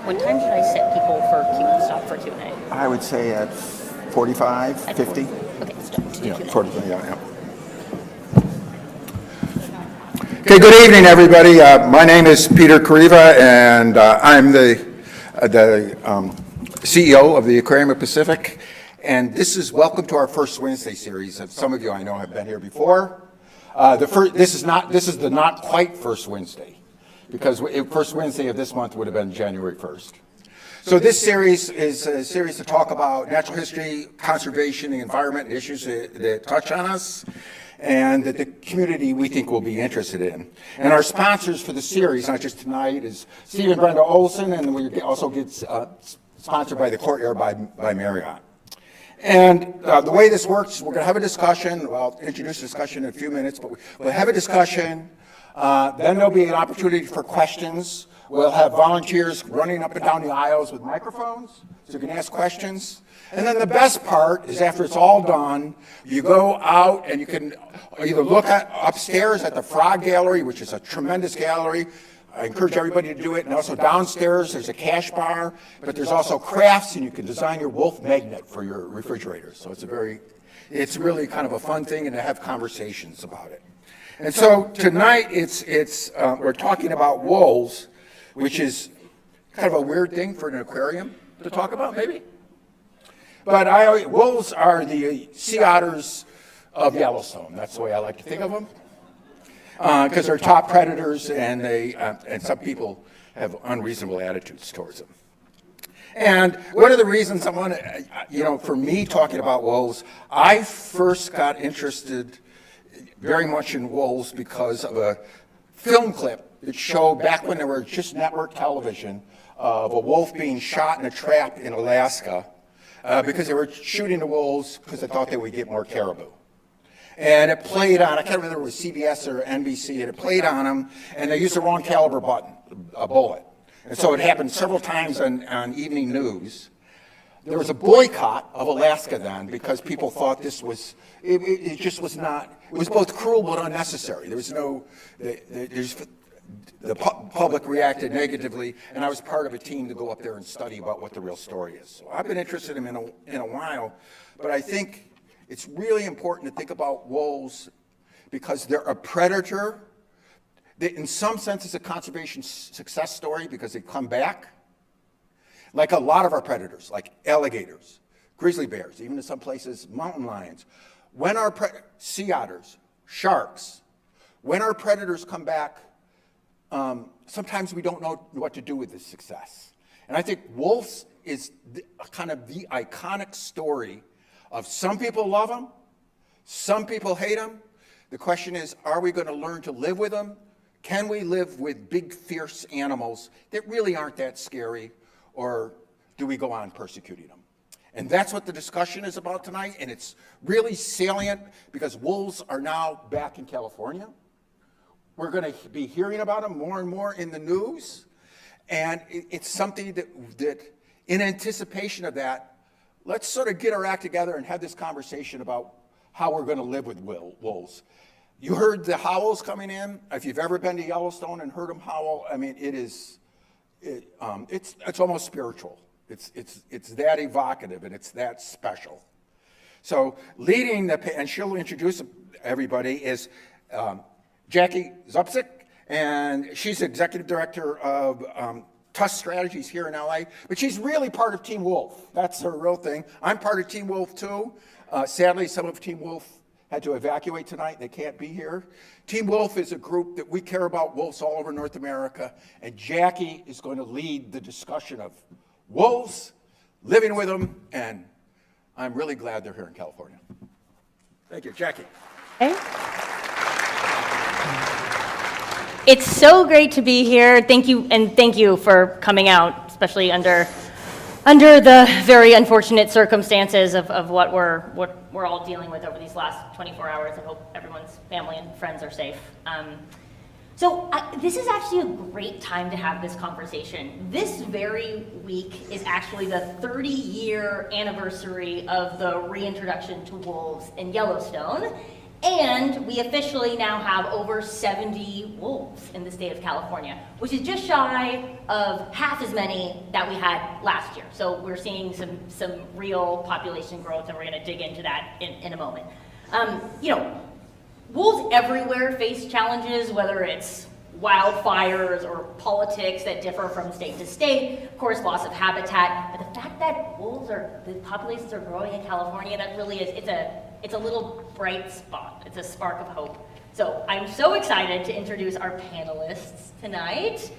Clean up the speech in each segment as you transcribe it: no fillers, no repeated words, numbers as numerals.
What time should I set people for stop for Q&A? I would say at 45, 50. Okay, stop. Yeah, 45, yeah. Okay, good evening, everybody. My name is Peter Kariva, and I'm the CEO of the Aquarium of Pacific. And this is welcome to our First Wednesday series. Some of you I know have been here before. This is the not quite First Wednesday, because First Wednesday of this month would have been January 1st. So this series is a series to talk about natural history, conservation, the environment, issues that touch on us, and that the community we think will be interested in. And our sponsors for the series, not just tonight, is Steve and Brenda Olson, and we also get sponsored by the Courtyard by Marriott. And the way this works, we're going to have a discussion. I'll introduce the discussion in a few minutes, but we'll have a discussion. Then there'll be an opportunity for questions. We'll have volunteers running up and down the aisles with microphones, so you can ask questions. And then the best part is after it's all done, you go out and you can either look upstairs at the Frog Gallery, which is a tremendous gallery. I encourage everybody to do it. And also downstairs, there's a cash bar, but there's also crafts, and you can design your wolf magnet for your refrigerator. So it's really kind of a fun thing, and to have conversations about it. And so tonight, we're talking about wolves, which is kind of a weird thing for an aquarium to talk about, maybe. But wolves are the sea otters of Yellowstone. That's the way I like to think of them, because they're top predators, and some people have unreasonable attitudes towards them. And one of the reasons I want to, for me talking about wolves, I first got interested very much in wolves because of a film clip that showed back when there were just network television of a wolf being shot in a trap in Alaska because they were shooting the wolves because they thought they would get more caribou. And it played on, I can't remember if it was CBS or NBC, and it played on them, and they used the wrong caliber bullet. And so it happened several times on evening news. There was a boycott of Alaska then because people thought this was, it just was not, it was both cruel but unnecessary. There was no, the public reacted negatively, and I was part of a team to go up there and study about what the real story is. So I've been interested in them in a while, but I think it's really important to think about wolves because they're a predator. In some sense, it's a conservation success story because they come back. Like a lot of our predators, like alligators, grizzly bears, even in some places, mountain lions. When our sea otters, sharks, when our predators come back, sometimes we don't know what to do with this success. And I think wolves is kind of the iconic story of some people love them, some people hate them. The question is, are we going to learn to live with them? Can we live with big, fierce animals that really aren't that scary, or do we go on persecuting them? And that's what the discussion is about tonight, and it's really salient because wolves are now back in California. We're going to be hearing about them more and more in the news, and it's something that in anticipation of that, let's sort of get our act together and have this conversation about how we're going to live with wolves. You heard the howls coming in. If you've ever been to Yellowstone and heard them howl, I mean, it's almost spiritual. It's that evocative and it's that special. So leading and she'll introduce everybody, is Jackie Zupsik, and she's executive director of Tusk Strategies here in LA, but she's really part of Team Wolf. That's her real thing. I'm part of Team Wolf too. Sadly, some of Team Wolf had to evacuate tonight. They can't be here. Team Wolf is a group that we care about wolves all over North America, and Jackie is going to lead the discussion of wolves, living with them, and I'm really glad they're here in California. Thank you, Jackie. Hey. It's so great to be here. Thank you for coming out, especially under the very unfortunate circumstances of what we're all dealing with over these last 24 hours. I hope everyone's family and friends are safe. This is actually a great time to have this conversation. This very week is actually the 30-year anniversary of the reintroduction to wolves in Yellowstone. And we officially now have over 70 wolves in the state of California, which is just shy of half as many that we had last year. So we're seeing some real population growth, and we're gonna dig into that in a moment. You know, wolves everywhere face challenges, whether it's wildfires or politics that differ from state to state, of course, loss of habitat. But the fact that the populations are growing in California, that really is, it's a little bright spot. It's a spark of hope. So I'm so excited to introduce our panelists tonight.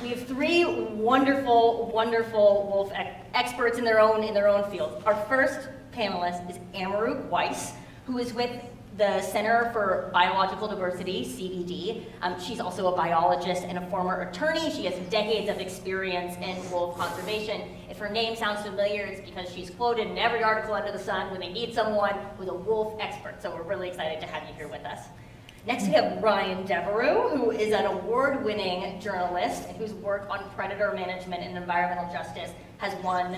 We have three wonderful wolf experts in their own field. Our first panelist is Amaru Weiss, who is with the Center for Biological Diversity, CBD. She's also a biologist and a former attorney. She has decades of experience in wolf conservation. If her name sounds familiar, it's because she's quoted in every article under the sun when they need someone who's a wolf expert. So we're really excited to have you here with us. Next, we have Ryan Devereaux, who is an award-winning journalist and whose work on predator management and environmental justice has won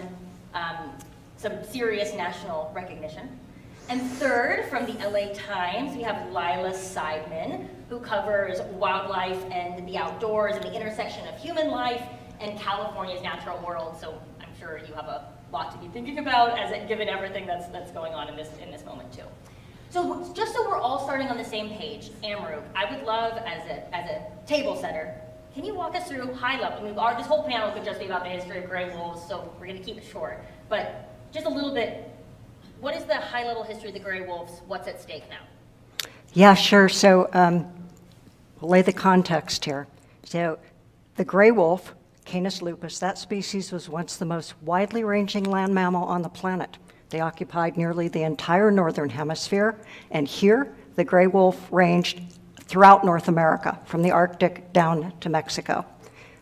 some serious national recognition. And third, from the LA Times, we have Lila Seidman, who covers wildlife and the outdoors and the intersection of human life and California's natural world. So I'm sure you have a lot to be thinking about, given everything that's going on in this moment too. So just so we're all starting on the same page, Amaru, I would love, as a table setter, can you walk us through high level? I mean, this whole panel could just be about the history of gray wolves, so we're going to keep it short. But just a little bit. What is the high-level history of the gray wolves? What's at stake now? Yeah, sure. So we'll lay the context here. So the gray wolf, Canis lupus, that species was once the most widely ranging land mammal on the planet. They occupied nearly the entire northern hemisphere, and here the gray wolf ranged throughout North America, from the Arctic down to Mexico.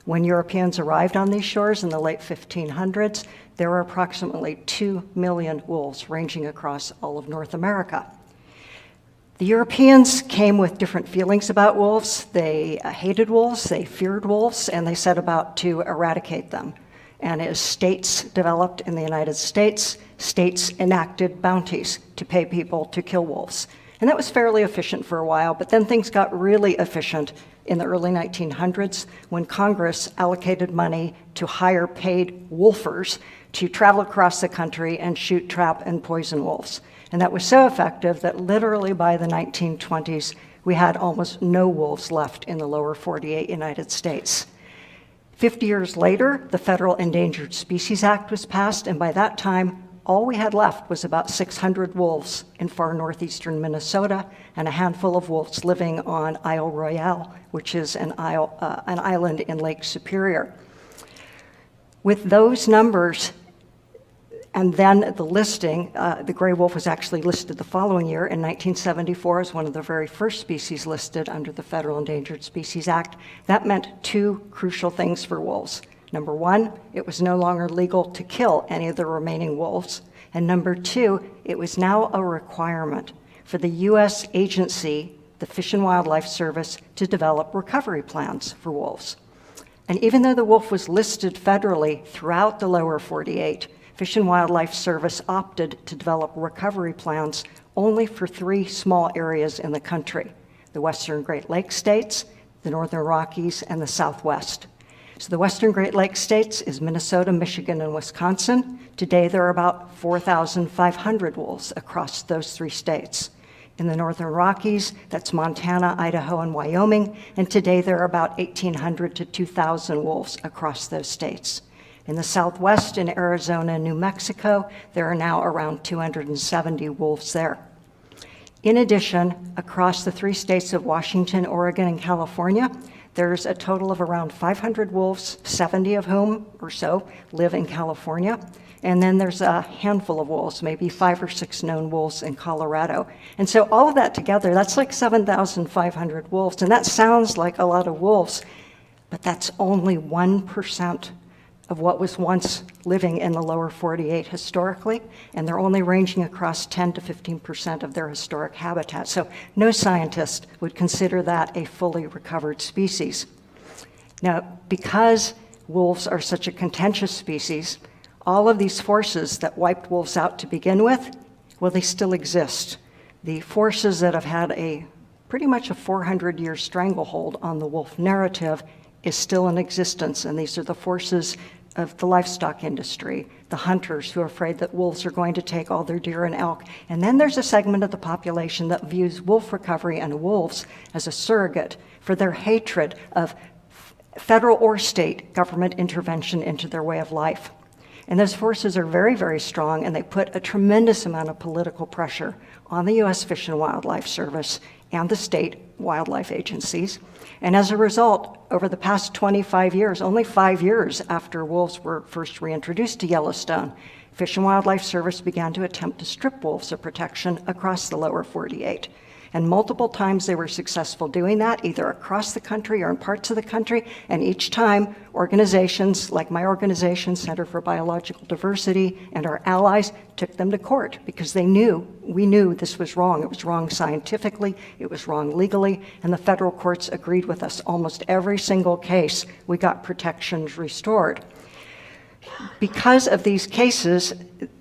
When Europeans arrived on these shores in the late 1500s, there were approximately 2 million wolves ranging across all of North America. The Europeans came with different feelings about wolves. They hated wolves, they feared wolves, and they set about to eradicate them. And as states developed in the United States, states enacted bounties to pay people to kill wolves. And that was fairly efficient for a while, but then things got really efficient in the early 1900s when Congress allocated money to hire paid wolfers to travel across the country and shoot, trap, and poison wolves. And that was so effective that literally by the 1920s, we had almost no wolves left in the lower 48 United States. 50 years later, the Federal Endangered Species Act was passed, and by that time, all we had left was about 600 wolves in far northeastern Minnesota and a handful of wolves living on Isle Royale, which is an island in Lake Superior. With those numbers, and then the listing, the gray wolf was actually listed the following year in 1974 as one of the very first species listed under the Federal Endangered Species Act. That meant two crucial things for wolves. Number one, it was no longer legal to kill any of the remaining wolves. And number two, it was now a requirement for the U.S. agency, the Fish and Wildlife Service, to develop recovery plans for wolves. And even though the wolf was listed federally throughout the lower 48, Fish and Wildlife Service opted to develop recovery plans only for 3 small areas in the country: the Western Great Lakes states, the Northern Rockies, and the Southwest. So the Western Great Lakes states is Minnesota, Michigan, and Wisconsin. Today there are about 4,500 wolves across those 3 states. In the Northern Rockies, that's Montana, Idaho, and Wyoming, and today there are about 1,800 to 2,000 wolves across those states. In the Southwest, in Arizona and New Mexico, there are now around 270 wolves there. In addition, across the 3 states of Washington, Oregon, and California, there's a total of around 500 wolves, 70 of whom or so live in California. And then there's a handful of wolves, maybe 5 or 6 known wolves in Colorado. And so all of that together, that's like 7,500 wolves. And that sounds like a lot of wolves, but that's only 1% of what was once living in the lower 48 historically, and they're only ranging across 10 to 15% of their historic habitat. So no scientist would consider that a fully recovered species. Now, because wolves are such a contentious species, all of these forces that wiped wolves out to begin with, well, they still exist. the forces that have had pretty much a 400-year stranglehold on the wolf narrative is still in existence, and these are the forces of the livestock industry, the hunters who are afraid that wolves are going to take all their deer and elk. And then there's a segment of the population that views wolf recovery and wolves as a surrogate for their hatred of federal or state government intervention into their way of life. And those forces are very, very strong, and they put a tremendous amount of political pressure on the U.S. Fish and Wildlife Service and the state wildlife agencies. And as a result, over the past 25 years, only 5 years after wolves were first reintroduced to Yellowstone, Fish and Wildlife Service began to attempt to strip wolves of protection across the lower 48. And multiple times they were successful doing that, either across the country or in parts of the country. And each time, organizations like my organization, Center for Biological Diversity, and our allies took them to court because we knew this was wrong. It was wrong scientifically, it was wrong legally, and the federal courts agreed with us. Almost every single case, we got protections restored. Because of these cases,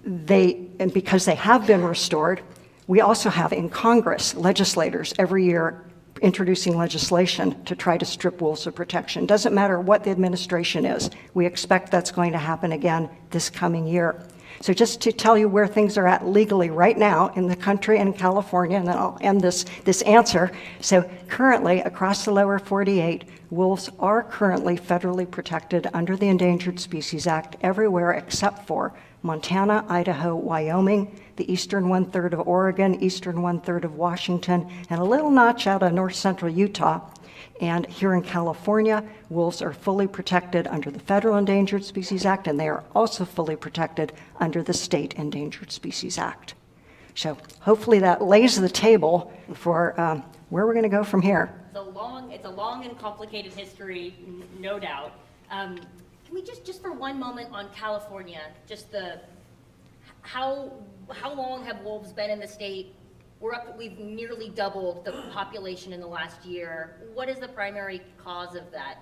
because they have been restored, we also have in Congress legislators every year introducing legislation to try to strip wolves of protection. Doesn't matter what the administration is. We expect that's going to happen again this coming year. So just to tell you where things are at legally right now in the country and in California, and then I'll end this answer. So currently, across the lower 48, wolves are currently federally protected under the Endangered Species Act everywhere except for Montana, Idaho, Wyoming, the eastern one-third of Oregon, eastern one-third of Washington, and a little notch out of north central Utah. And here in California, wolves are fully protected under the Federal Endangered Species Act, and they are also fully protected under the State Endangered Species Act. So hopefully that lays the table for where we're going to go from here. It's a long and complicated history, no doubt. Can we just for one moment on California, how long have wolves been in the state? We've nearly doubled the population in the last year. What is the primary cause of that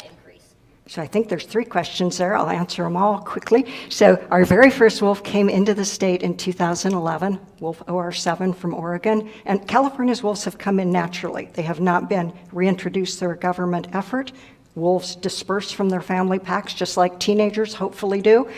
increase? So I think there's 3 questions there. I'll answer them all quickly. So our very first wolf came into the state in 2011, wolf OR7 from Oregon. And California's wolves have come in naturally. They have not been reintroduced through a government effort. Wolves disperse from their family packs, just like teenagers hopefully do,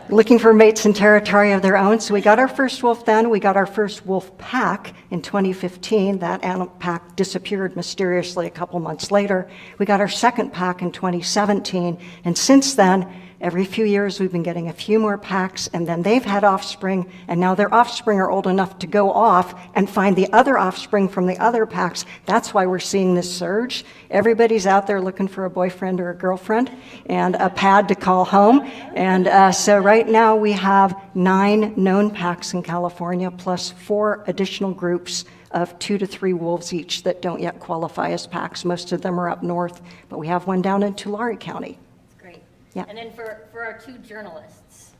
looking for mates and territory of their own. So we got our first wolf then. We got our first wolf pack in 2015. That animal pack disappeared mysteriously a couple months later. We got our second pack in 2017. And since then, every few years, we've been getting a few more packs, and then they've had offspring, and now their offspring are old enough to go off and find the other offspring from the other packs. That's why we're seeing this surge. Everybody's out there looking for a boyfriend or a girlfriend and a pad to call home. And so right now we have 9 known packs in California, plus 4 additional groups of 2 to 3 wolves each that don't yet qualify as packs. Most of them are up north, but we have one down in Tulare County. Yeah. And then for our 2 journalists,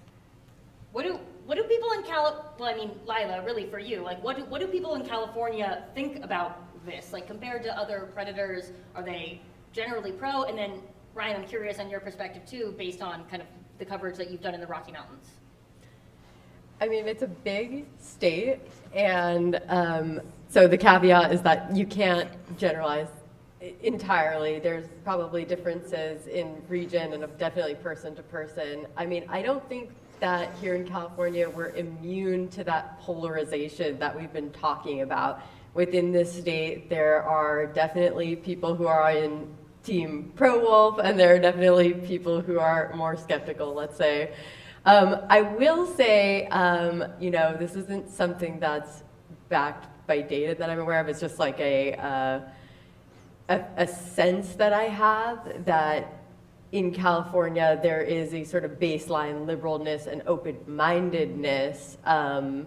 what do people in Lila, really for you, like what do people in California think about this? Like compared to other predators, are they generally pro? And then Ryan, I'm curious on your perspective too, based on kind of the coverage that you've done in the Rocky Mountains. I mean, it's a big state, and so the caveat is that you can't generalize entirely. There's probably differences in region and definitely person to person. I mean, I don't think that here in California we're immune to that polarization that we've been talking about. Within this state, there are definitely people who are in team pro-wolf, and there are definitely people who are more skeptical, let's say. I will say, this isn't something that's backed by data that I'm aware of. It's just like a sense that I have that in California there is a sort of baseline liberalness and open-mindedness, and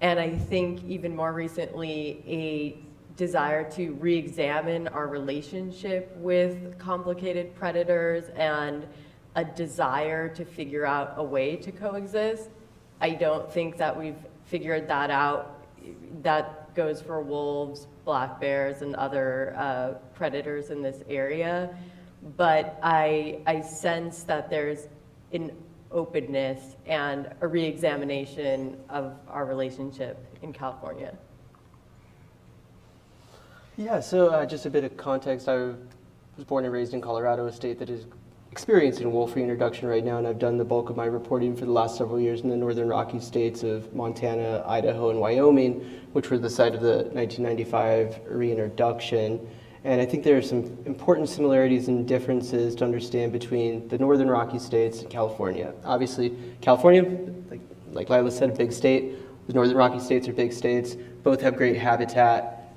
I think even more recently a desire to re-examine our relationship with complicated predators and a desire to figure out a way to coexist. I don't think that we've figured that out. That goes for wolves, black bears, and other predators in this area. But I sense that there's an openness and a re-examination of our relationship in California. Yeah, so just a bit of context. I was born and raised in Colorado, a state that is experiencing wolf reintroduction right now, and I've done the bulk of my reporting for the last several years in the northern Rocky states of Montana, Idaho, and Wyoming, which were the site of the 1995 reintroduction. And I think there are some important similarities and differences to understand between the northern Rocky states and California. Obviously, California, like Lila said, a big state. The northern Rocky states are big states. Both have great habitat,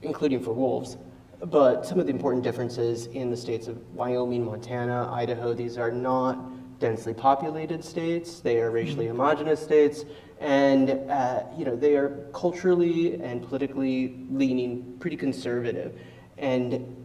including for wolves. But some of the important differences in the states of Wyoming, Montana, Idaho, these are not densely populated states. They are racially homogenous states, and they are culturally and politically leaning pretty conservative. And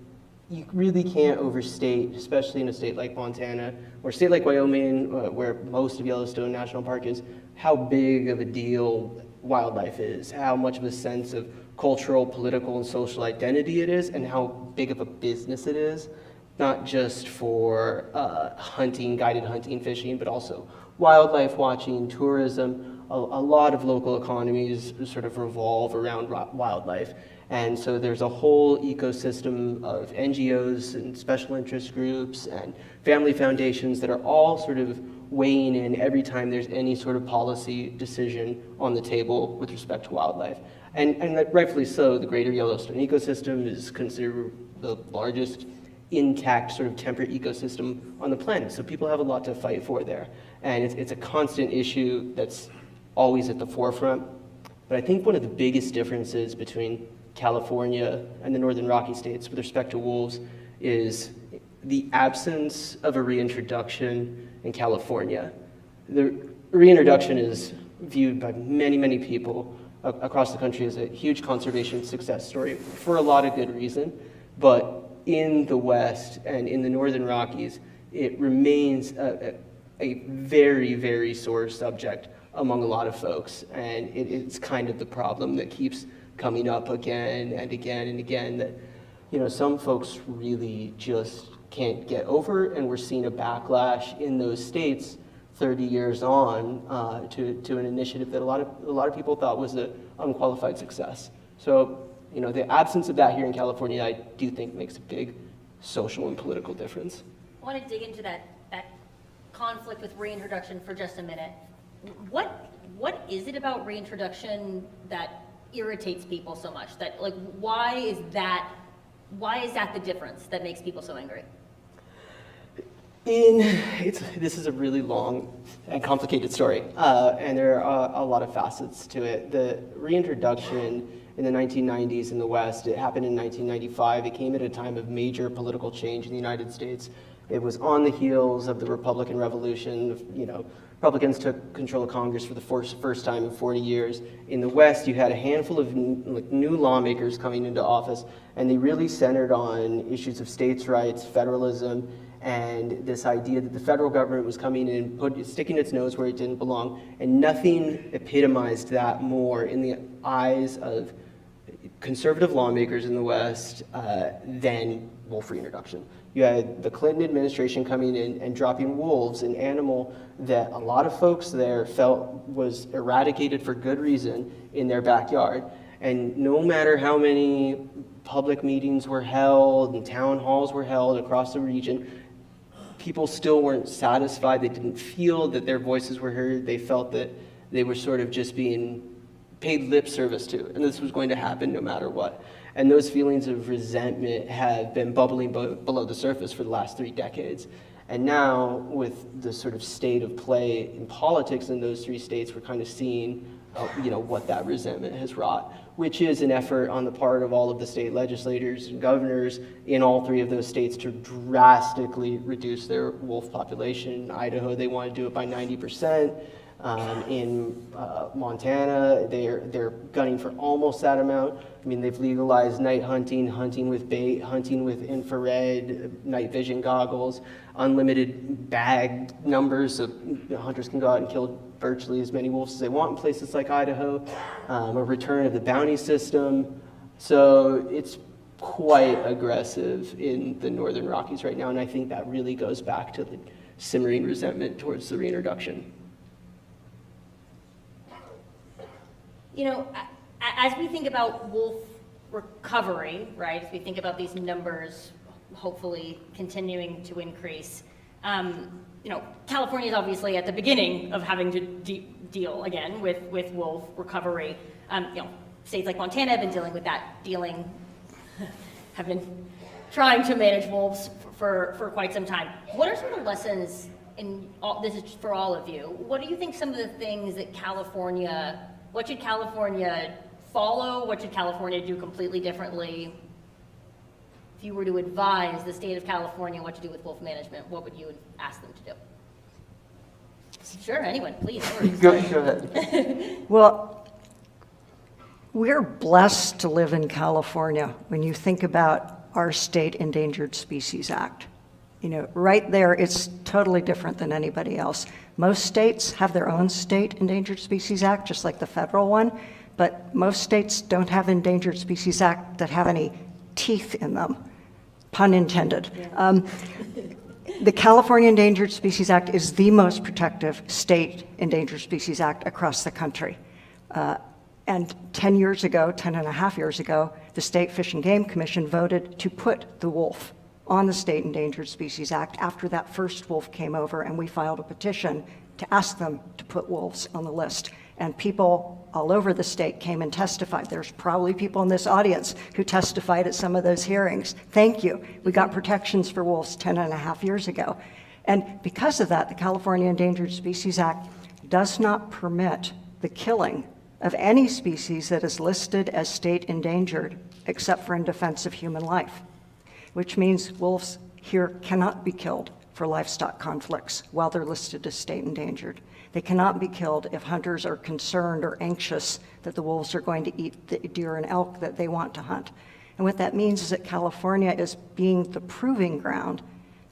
you really can't overstate, especially in a state like Montana or a state like Wyoming, where most of Yellowstone National Park is, how big of a deal wildlife is, how much of a sense of cultural, political, and social identity it is, and how big of a business it is, not just for hunting, guided hunting, fishing, but also wildlife watching, tourism. A lot of local economies sort of revolve around wildlife. And so there's a whole ecosystem of NGOs and special interest groups and family foundations that are all sort of weighing in every time there's any sort of policy decision on the table with respect to wildlife. And rightfully so, the greater Yellowstone ecosystem is considered the largest intact sort of temperate ecosystem on the planet. So people have a lot to fight for there. And it's a constant issue that's always at the forefront. But I think one of the biggest differences between California and the northern Rocky states with respect to wolves is the absence of a reintroduction in California. The reintroduction is viewed by many, many people across the country as a huge conservation success story for a lot of good reason. But in the West and in the northern Rockies, it remains a very, very sore subject among a lot of folks. And it's kind of the problem that keeps coming up again and again and again, that some folks really just can't get over, and we're seeing a backlash in those states 30 years on to an initiative that a lot of people thought was an unqualified success. So the absence of that here in California, I do think makes a big social and political difference. I want to dig into that conflict with reintroduction for just a minute. What is it about reintroduction that irritates people so much? That why is that the difference that makes people so angry? This is a really long and complicated story, and there are a lot of facets to it. The reintroduction in the 1990s in the West, it happened in 1995. It came at a time of major political change in the United States. It was on the heels of the Republican Revolution. Republicans took control of Congress for the first time in 40 years. In the West, you had a handful of new lawmakers coming into office, and they really centered on issues of states' rights, federalism, and this idea that the federal government was coming in, sticking its nose where it didn't belong, and nothing epitomized that more in the eyes of conservative lawmakers in the West than wolf reintroduction. You had the Clinton administration coming in and dropping wolves, an animal that a lot of folks there felt was eradicated for good reason in their backyard. And no matter how many public meetings were held and town halls were held across the region, people still weren't satisfied. They didn't feel that their voices were heard. They felt that they were sort of just being paid lip service to, and this was going to happen no matter what. And those feelings of resentment have been bubbling below the surface for the last 3 decades. And now, with the sort of state of play in politics in those 3 states, we're kind of seeing what that resentment has wrought, which is an effort on the part of all of the state legislators and governors in all 3 of those states to drastically reduce their wolf population. In Idaho, they want to do it by 90%. In Montana, they're gunning for almost that amount. I mean, they've legalized night hunting, hunting with bait, hunting with infrared, night vision goggles, unlimited bag numbers, so hunters can go out and kill virtually as many wolves as they want in places like Idaho, a return of the bounty system. So it's quite aggressive in the northern Rockies right now, and I think that really goes back to the simmering resentment towards the reintroduction. You know, as we think about wolf recovery, right, as we think about these numbers hopefully continuing to increase, you know, California is obviously at the beginning of having to deal again with wolf recovery. You know, states like Montana have been dealing with that, have been trying to manage wolves for quite some time. What are some of the lessons this is for all of you, what do you think some of the things that what should California follow? What should California do completely differently? If you were to advise the state of California what to do with wolf management, what would you ask them to do? Sure, anyone, please. Go ahead. Well, we're blessed to live in California when you think about our state Endangered Species Act. You know, right there, it's totally different than anybody else. Most states have their own state Endangered Species Act, just like the federal one, but most states don't have Endangered Species Act that have any teeth in them, pun intended. Yeah. The California Endangered Species Act is the most protective state Endangered Species Act across the country. And 10 and a half years ago, the State Fish and Game Commission voted to put the wolf on the State Endangered Species Act after that first wolf came over, and we filed a petition to ask them to put wolves on the list. And people all over the state came and testified. There's probably people in this audience who testified at some of those hearings. Thank you. We got protections for wolves 10 and a half years ago. And because of that, the California Endangered Species Act does not permit the killing of any species that is listed as state endangered, except for in defense of human life, which means wolves here cannot be killed for livestock conflicts while they're listed as state endangered. They cannot be killed if hunters are concerned or anxious that the wolves are going to eat the deer and elk that they want to hunt. And what that means is that California is being the proving ground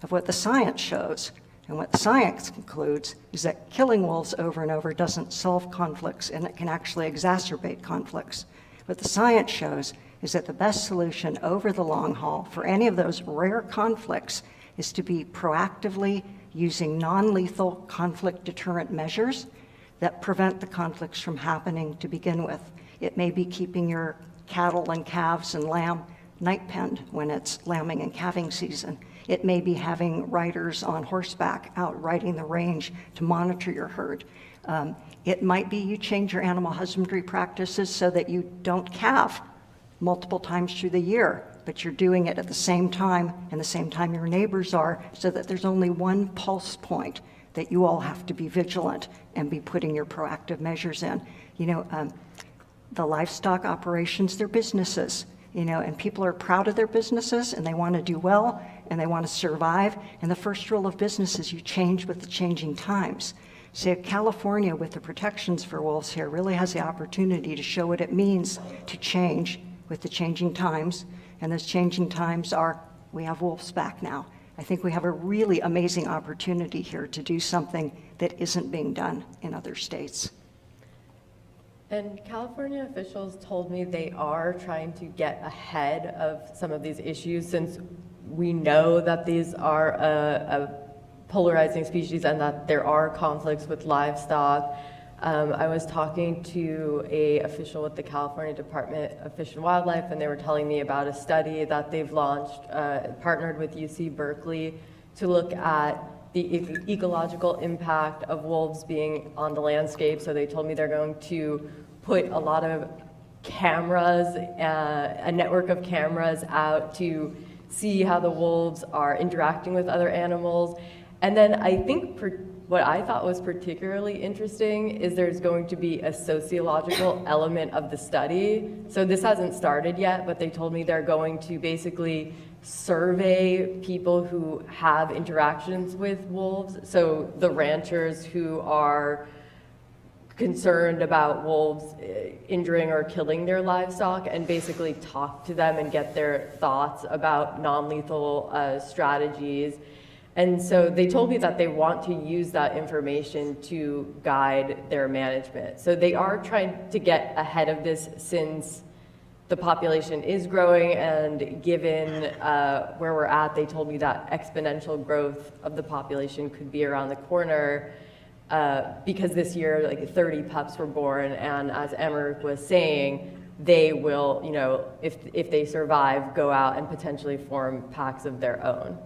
of what the science shows. And what the science concludes is that killing wolves over and over doesn't solve conflicts, and it can actually exacerbate conflicts. What the science shows is that the best solution over the long haul for any of those rare conflicts is to be proactively using non-lethal conflict deterrent measures that prevent the conflicts from happening to begin with. It may be keeping your cattle and calves and lamb night penned when it's lambing and calving season. It may be having riders on horseback out riding the range to monitor your herd. It might be you change your animal husbandry practices so that you don't calve multiple times through the year, but you're doing it at the same time and the same time your neighbors are, so that there's only one pulse point that you all have to be vigilant and be putting your proactive measures in. You know, the livestock operations, they're businesses, you know, and people are proud of their businesses and they want to do well and they want to survive. And the first rule of business is you change with the changing times. So California, with the protections for wolves here, really has the opportunity to show what it means to change with the changing times. And those changing times are, we have wolves back now. I think we have a really amazing opportunity here to do something that isn't being done in other states. And California officials told me they are trying to get ahead of some of these issues, since we know that these are a polarizing species and that there are conflicts with livestock. I was talking to an official with the California Department of Fish and Wildlife, and they were telling me about a study that they've launched, partnered with UC Berkeley, to look at the ecological impact of wolves being on the landscape. So they told me they're going to put a lot of cameras, a network of cameras out to see how the wolves are interacting with other animals. And then I think what I thought was particularly interesting is there's going to be a sociological element of the study. So this hasn't started yet, but they told me they're going to basically survey people who have interactions with wolves. So the ranchers who are concerned about wolves injuring or killing their livestock, and basically talk to them and get their thoughts about non-lethal strategies. And so they told me that they want to use that information to guide their management. So they are trying to get ahead of this, since the population is growing, and given where we're at, they told me that exponential growth of the population could be around the corner because this year, like 30 pups were born, and as Emmer was saying, they will, you know, if they survive, go out and potentially form packs of their own.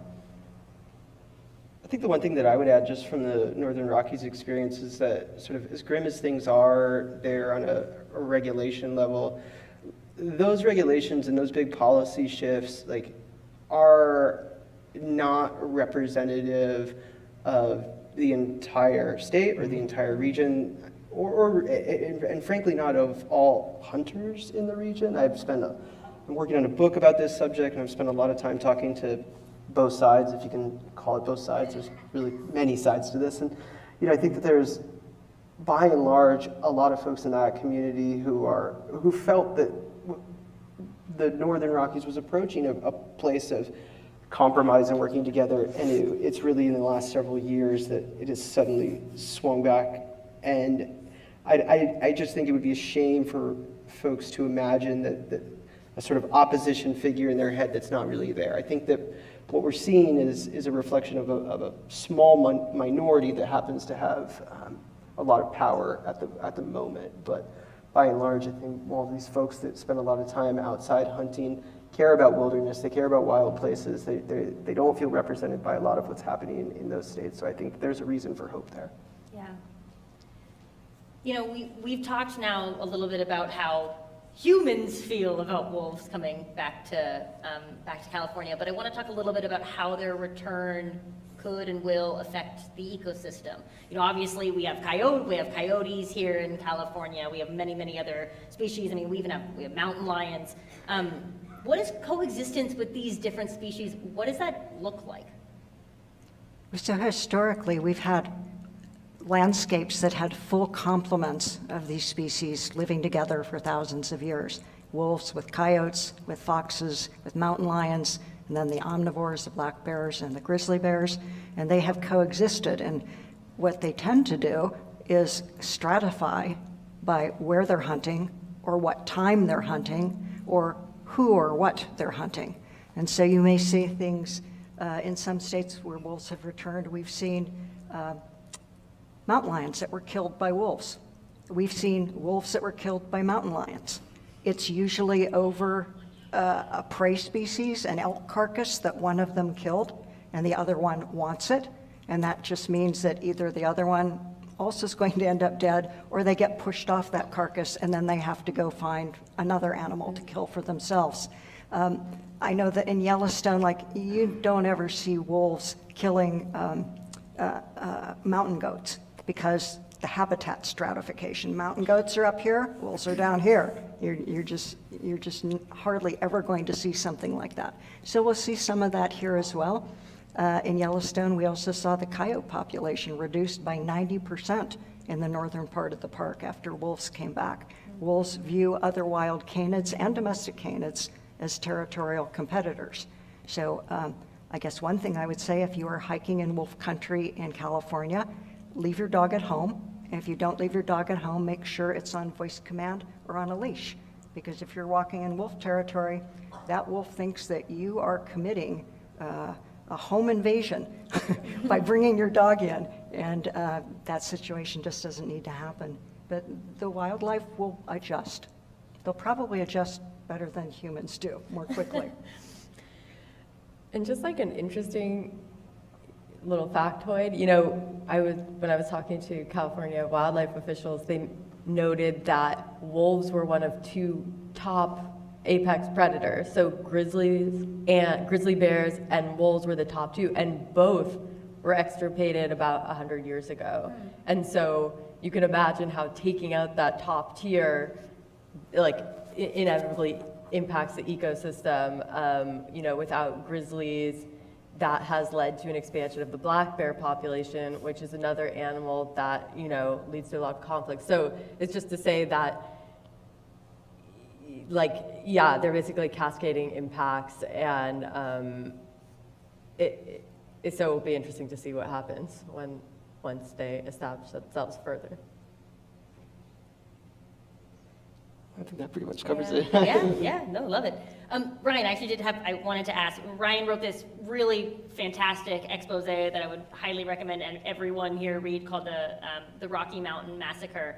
I think the one thing that I would add just from the Northern Rockies experience is that sort of as grim as things are there on a regulation level, those regulations and those big policy shifts like are not representative of the entire state or the entire region, and frankly not of all hunters in the region. I'm working on a book about this subject, and I've spent a lot of time talking to both sides, if you can call it both sides. There's really many sides to this, and you know, I think that there's, by and large, a lot of folks in that community who felt that the Northern Rockies was approaching a place of compromise and working together, and it's really in the last several years that it has suddenly swung back. And I just think it would be a shame for folks to imagine that a sort of opposition figure in their head that's not really there. I think that what we're seeing is a reflection of a small minority that happens to have a lot of power at the moment. But by and large, I think all these folks that spend a lot of time outside hunting care about wilderness, they care about wild places, they don't feel represented by a lot of what's happening in those states. So I think there's a reason for hope there. Yeah. You know, we've talked now a little bit about how humans feel about wolves coming back to California, but I want to talk a little bit about how their return could and will affect the ecosystem. You know, obviously we have coyotes here in California. We have many other species. I mean, we have mountain lions. What is coexistence with these different species? What does that look like? So historically, we've had landscapes that had full complements of these species living together for thousands of years. Wolves with coyotes, with foxes, with mountain lions, and then the omnivores, the black bears and the grizzly bears, and they have coexisted. And what they tend to do is stratify by where they're hunting, or what time they're hunting, or who or what they're hunting. And so you may see things in some states where wolves have returned. We've seen mountain lions that were killed by wolves. We've seen wolves that were killed by mountain lions. It's usually over a prey species, an elk carcass that one of them killed, and the other one wants it. And that just means that either the other one also is going to end up dead, or they get pushed off that carcass and then they have to go find another animal to kill for themselves. I know that in Yellowstone, like, you don't ever see wolves killing mountain goats because the habitat stratification. Mountain goats are up here, wolves are down here. You're just hardly ever going to see something like that. So we'll see some of that here as well. In Yellowstone, we also saw the coyote population reduced by 90% in the northern part of the park after wolves came back. Wolves view other wild canids and domestic canids as territorial competitors. So I guess one thing I would say, if you are hiking in wolf country in California, leave your dog at home. And if you don't leave your dog at home, make sure it's on voice command or on a leash. Because if you're walking in wolf territory, that wolf thinks that you are committing a home invasion by bringing your dog in. And that situation just doesn't need to happen. But the wildlife will adjust. They'll probably adjust better than humans do, more quickly. And just like an interesting little factoid, you know, when I was talking to California wildlife officials, they noted that wolves were one of two top apex predators. So grizzly bears and wolves were the top two, and both were extirpated about 100 years ago. And so you can imagine how taking out that top tier, like, inevitably impacts the ecosystem. You know, without grizzlies, that has led to an expansion of the black bear population, which is another animal that, you know, leads to a lot of conflict. So it's just to say that, like, yeah, they're basically cascading impacts, and so it'll be interesting to see what happens once they establish themselves further. I think that pretty much covers it. Yeah, no, love it. Ryan, I actually I wanted to ask, Ryan wrote this really fantastic expose that I would highly recommend and everyone here read called the Rocky Mountain Massacre.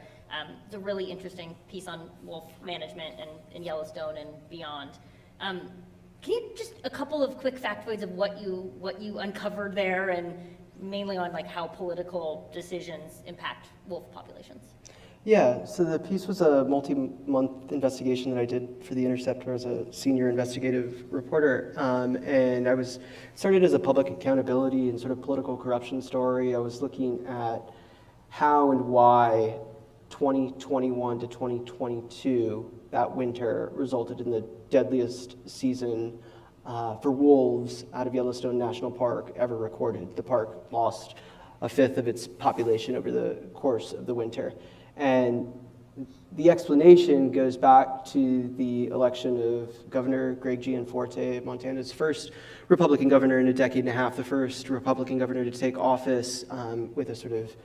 It's a really interesting piece on wolf management and in Yellowstone and beyond. Can you just a couple of quick factoids of what you uncovered there, and mainly on like how political decisions impact wolf populations? Yeah, so the piece was a multi-month investigation that I did for The Interceptor as a senior investigative reporter, and I started as a public accountability and sort of political corruption story. I was looking at how and why 2021 to 2022, that winter, resulted in the deadliest season for wolves out of Yellowstone National Park ever recorded. The park lost a fifth of its population over the course of the winter. And the explanation goes back to the election of Governor Greg Gianforte, Montana's first Republican governor in a decade and a half, the first Republican governor to take office with a sort of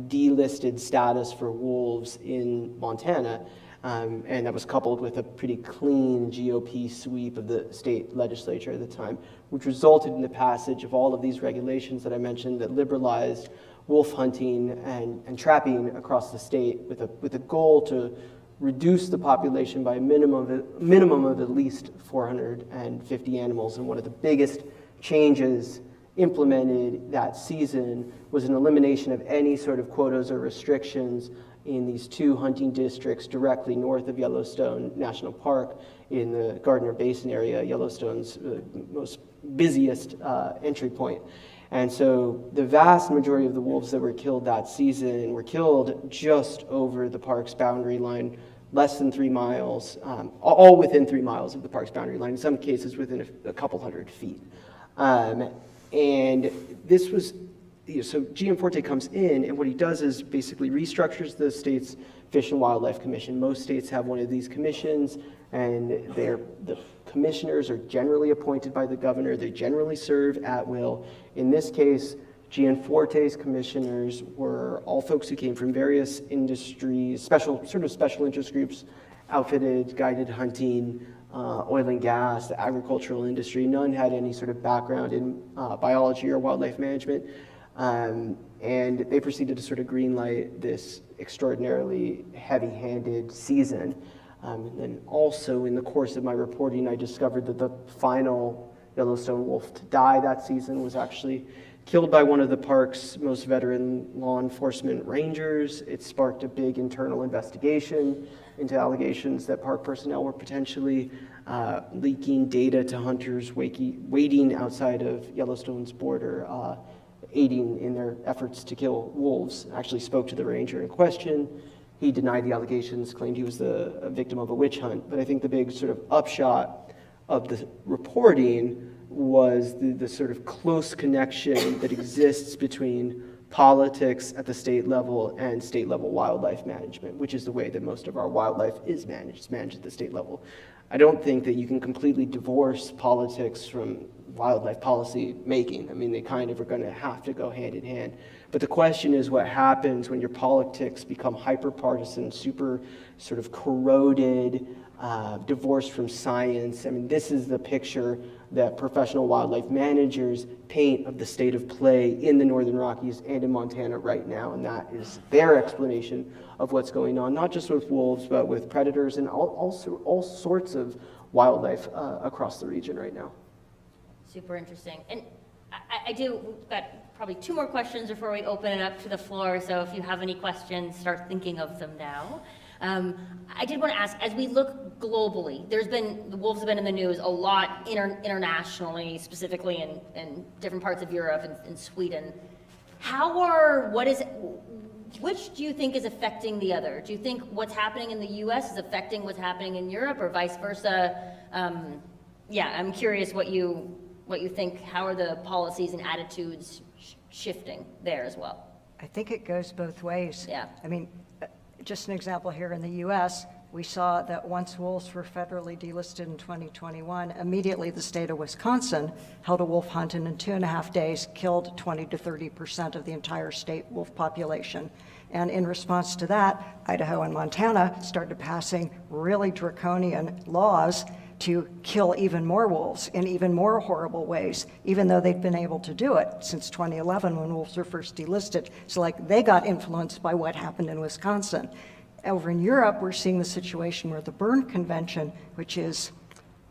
delisted status for wolves in Montana. And that was coupled with a pretty clean GOP sweep of the state legislature at the time, which resulted in the passage of all of these regulations that I mentioned that liberalized wolf hunting and trapping across the state with a goal to reduce the population by a minimum of at least 450 animals. And one of the biggest changes implemented that season was an elimination of any sort of quotas or restrictions in these two hunting districts directly north of Yellowstone National Park in the Gardner Basin area, Yellowstone's most busiest entry point. And so the vast majority of the wolves that were killed that season were killed just over the park's boundary line, less than 3 miles, all within 3 miles of the park's boundary line, in some cases within a couple hundred feet. And this was, so Gianforte comes in, and what he does is basically restructures the state's Fish and Wildlife Commission. Most states have one of these commissions, and the commissioners are generally appointed by the governor. They generally serve at will. In this case, Gianforte's commissioners were all folks who came from various industries, special interest groups, outfitted, guided hunting, oil and gas, the agricultural industry. None had any sort of background in biology or wildlife management. And they proceeded to sort of greenlight this extraordinarily heavy-handed season. And then also in the course of my reporting, I discovered that the final Yellowstone wolf to die that season was actually killed by one of the park's most veteran law enforcement rangers. It sparked a big internal investigation into allegations that park personnel were potentially leaking data to hunters waiting outside of Yellowstone's border, aiding in their efforts to kill wolves. I actually spoke to the ranger in question. He denied the allegations, claimed he was a victim of a witch hunt. But I think the big sort of upshot of the reporting was the sort of close connection that exists between politics at the state level and state level wildlife management, which is the way that most of our wildlife is managed. It's managed at the state level. I don't think that you can completely divorce politics from wildlife policy making. I mean, they kind of are going to have to go hand in hand. But the question is what happens when your politics become hyper-partisan, super sort of corroded, divorced from science. I mean, this is the picture that professional wildlife managers paint of the state of play in the Northern Rockies and in Montana right now. And that is their explanation of what's going on, not just with wolves, but with predators and all sorts of wildlife across the region right now. Super interesting. And we've got probably 2 more questions before we open it up to the floor. So if you have any questions, start thinking of them now. I did want to ask, as we look globally, the wolves have been in the news a lot internationally, specifically in different parts of Europe and Sweden. Which do you think is affecting the other? Do you think what's happening in the U.S. is affecting what's happening in Europe, or vice versa? I'm curious what you think. How are the policies and attitudes shifting there as well? I think it goes both ways. Yeah. I mean, just an example here in the U.S., we saw that once wolves were federally delisted in 2021, immediately the state of Wisconsin held a wolf hunt and in 2.5 days killed 20 to 30% of the entire state wolf population. And in response to that, Idaho and Montana started passing really draconian laws to kill even more wolves in even more horrible ways, even though they'd been able to do it since 2011 when wolves were first delisted. So like they got influenced by what happened in Wisconsin. Over in Europe, we're seeing the situation where the Berne Convention, which is,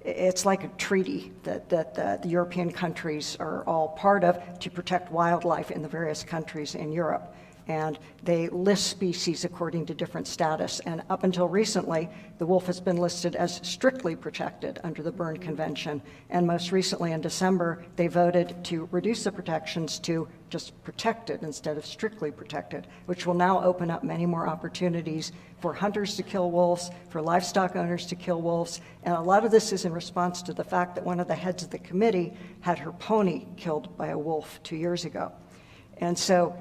it's like a treaty that the European countries are all part of to protect wildlife in the various countries in Europe. And they list species according to different status. And up until recently, the wolf has been listed as strictly protected under the Berne Convention. And most recently in December, they voted to reduce the protections to just protected instead of strictly protected, which will now open up many more opportunities for hunters to kill wolves, for livestock owners to kill wolves. And a lot of this is in response to the fact that one of the heads of the committee had her pony killed by a wolf 2 years ago. And so,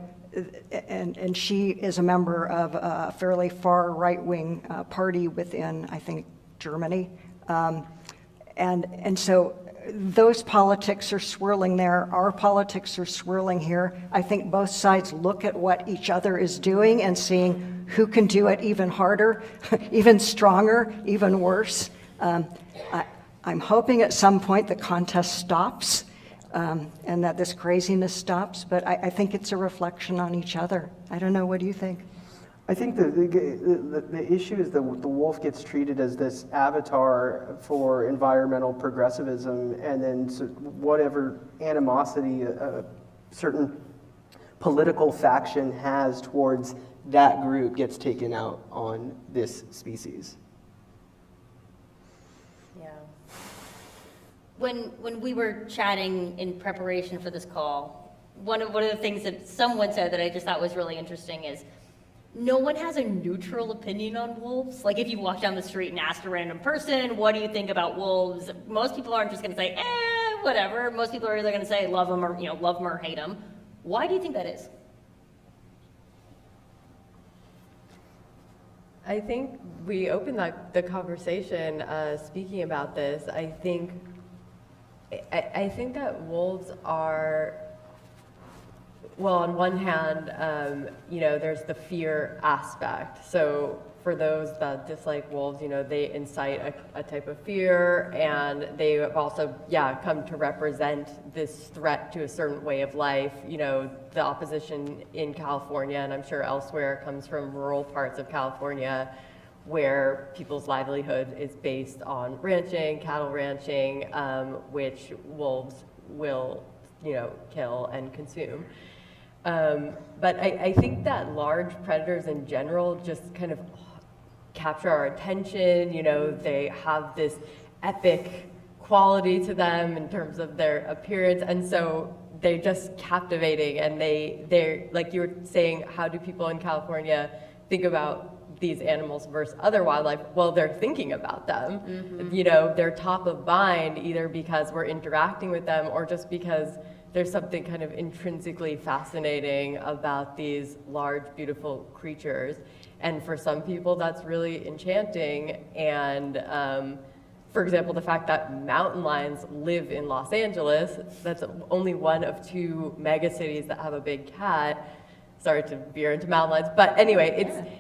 and she is a member of a fairly far right-wing party within, I think, Germany. And so those politics are swirling there. Our politics are swirling here. I think both sides look at what each other is doing and seeing who can do it even harder, even stronger, even worse. I'm hoping at some point the contest stops. And that this craziness stops, but I think it's a reflection on each other. I don't know, what do you think? I think the issue is that the wolf gets treated as this avatar for environmental progressivism, and then whatever animosity a certain political faction has towards that group gets taken out on this species. Yeah. When we were chatting in preparation for this call, one of the things that someone said that I just thought was really interesting is no one has a neutral opinion on wolves. Like if you walk down the street and ask a random person, what do you think about wolves? Most people aren't just going to say, whatever. Most people are either going to say love them or hate them. Why do you think that is? I think we opened the conversation speaking about this. I think that wolves are, well, on one hand, there's the fear aspect. So for those that dislike wolves, they incite a type of fear, and they have also, come to represent this threat to a certain way of life. The opposition in California, and I'm sure elsewhere, comes from rural parts of California, where people's livelihood is based on ranching, cattle ranching, which wolves will, kill and consume. But I think that large predators in general just kind of capture our attention. They have this epic quality to them in terms of their appearance, and so they're just captivating. And they're like you were saying, how do people in California think about these animals versus other wildlife? Well, they're thinking about them. Mm-hmm. They're top of mind, either because we're interacting with them or just because there's something kind of intrinsically fascinating about these large, beautiful creatures. And for some people, that's really enchanting. And for example, the fact that mountain lions live in Los Angeles, that's only one of 2 mega cities that have a big cat. Sorry to veer into mountain lions, but anyway,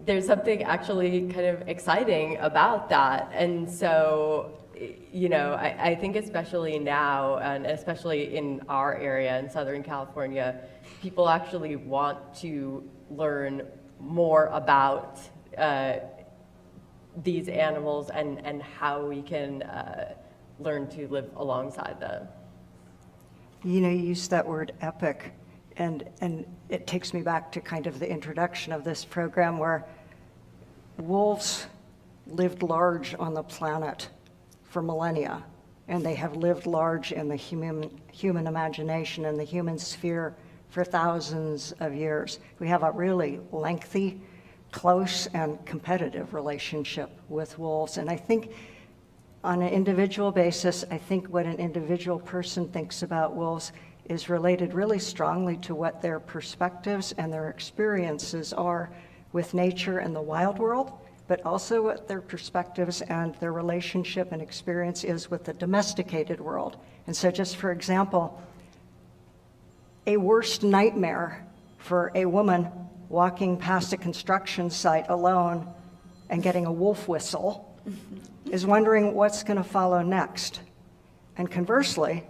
there's something actually kind of exciting about that. And so, I think especially now, and especially in our area in Southern California, people actually want to learn more about these animals and how we can learn to live alongside them. You used that word epic. And it takes me back to kind of the introduction of this program, where wolves lived large on the planet for millennia, and they have lived large in the human imagination and the human sphere for thousands of years. We have a really lengthy, close, and competitive relationship with wolves. And I think on an individual basis, I think what an individual person thinks about wolves is related really strongly to what their perspectives and their experiences are with nature and the wild world, but also what their perspectives and their relationship and experience is with the domesticated world. And so just for example, a worst nightmare for a woman walking past a construction site alone and getting a wolf whistle is wondering what's going to follow next. And conversely,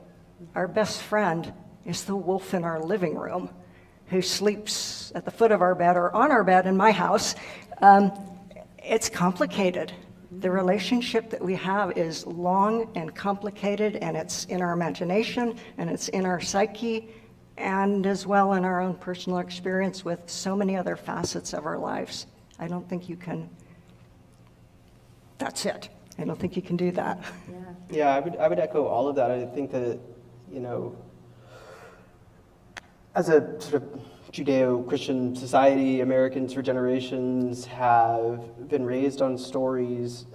our best friend is the wolf in our living room who sleeps at the foot of our bed or on our bed in my house. It's complicated. The relationship that we have is long and complicated, and it's in our imagination, and it's in our psyche, and as well in our own personal experience with so many other facets of our lives. I don't think you can, that's it. I don't think you can do that. Yeah, I would echo all of that. I think that, you know, as a sort of Judeo-Christian society, Americans for generations have been raised on stories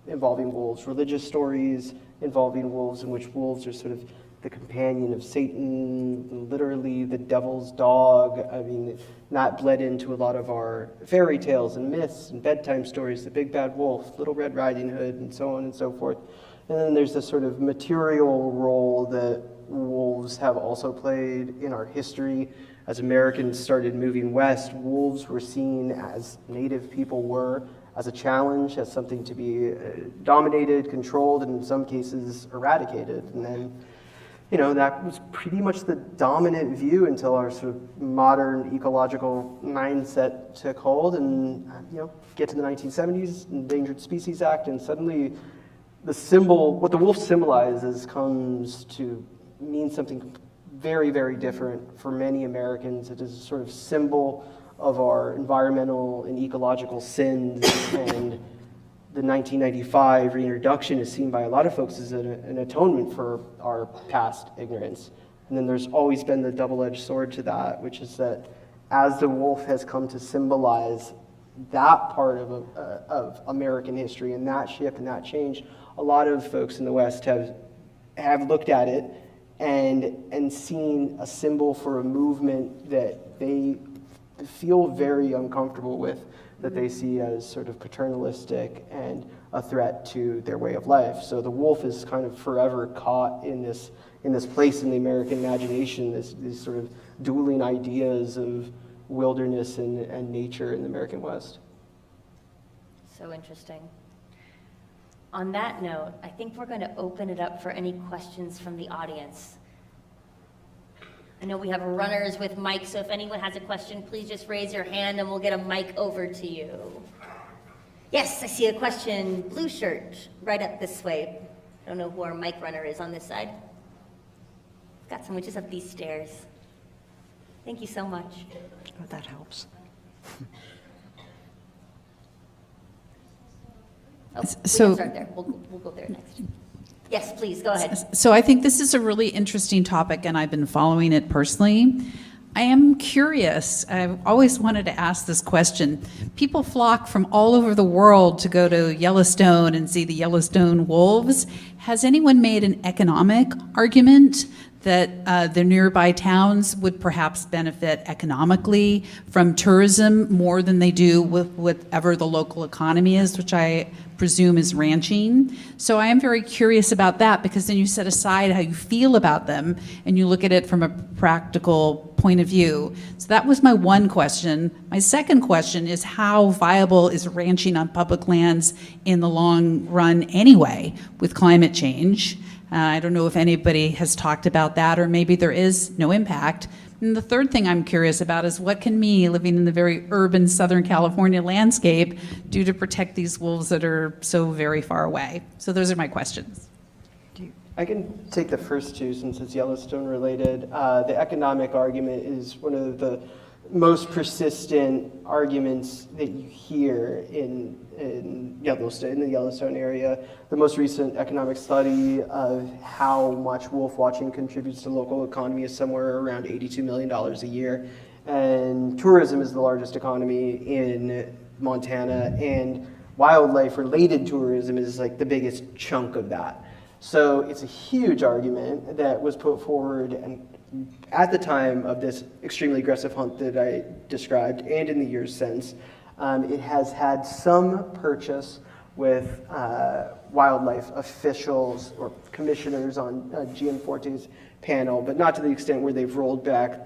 involving wolves, religious stories involving wolves, in which wolves are sort of the companion of Satan, literally the devil's dog. I mean, that bled into a lot of our fairy tales and myths and bedtime stories, the big bad wolf, Little Red Riding Hood, and so on and so forth. And then there's this sort of material role that wolves have also played in our history. As Americans started moving west, wolves were seen, as Native people were, as a challenge, as something to be dominated, controlled, and in some cases eradicated. And then, you know, that was pretty much the dominant view until our sort of modern ecological mindset took hold, and, you know, get to the 1970s, Endangered Species Act, and suddenly the symbol, what the wolf symbolizes, comes to mean something very, very different for many Americans. It is a sort of symbol of our environmental and ecological sins, and the 1995 reintroduction is seen by a lot of folks as an atonement for our past ignorance. And then there's always been the double-edged sword to that, which is that as the wolf has come to symbolize that part of American history and that shift and that change, a lot of folks in the West have looked at it and seen a symbol for a movement that they feel very uncomfortable with, that they see as sort of paternalistic and a threat to their way of life. So the wolf is kind of forever caught in this place in the American imagination, these sort of dueling ideas of wilderness and nature in the American West. So interesting. On that note, I think we're going to open it up for any questions from the audience. I know we have runners with mics, so if anyone has a question, please just raise your hand and we'll get a mic over to you. Yes, I see a question. Blue shirt, right up this way. I don't know who our mic runner is on this side. Got someone just up these stairs. Thank you so much. Oh, that helps. Oh, we So- can start there. We'll go there next. Yes, please, go ahead. So I think this is a really interesting topic, and I've been following it personally. I am curious. I've always wanted to ask this question. People flock from all over the world to go to Yellowstone and see the Yellowstone wolves. Has anyone made an economic argument that the nearby towns would perhaps benefit economically from tourism more than they do with whatever the local economy is, which I presume is ranching? So I am very curious about that, because then you set aside how you feel about them and you look at it from a practical point of view. So that was my one question. My second question is, how viable is ranching on public lands in the long run anyway with climate change? I don't know if anybody has talked about that, or maybe there is no impact. And the third thing I'm curious about is, what can me, living in the very urban Southern California landscape, do to protect these wolves that are so very far away? So those are my questions. I can take the first two since it's Yellowstone related. The economic argument is one of the most persistent arguments that you hear in the Yellowstone area. The most recent economic study of how much wolf watching contributes to local economy is somewhere around $82 million a year. And tourism is the largest economy in Montana, and wildlife-related tourism is like the biggest chunk of that. So it's a huge argument that was put forward and at the time of this extremely aggressive hunt that I described, and in the years since. It has had some purchase with wildlife officials or commissioners on Gianforte's panel, but not to the extent where they've rolled back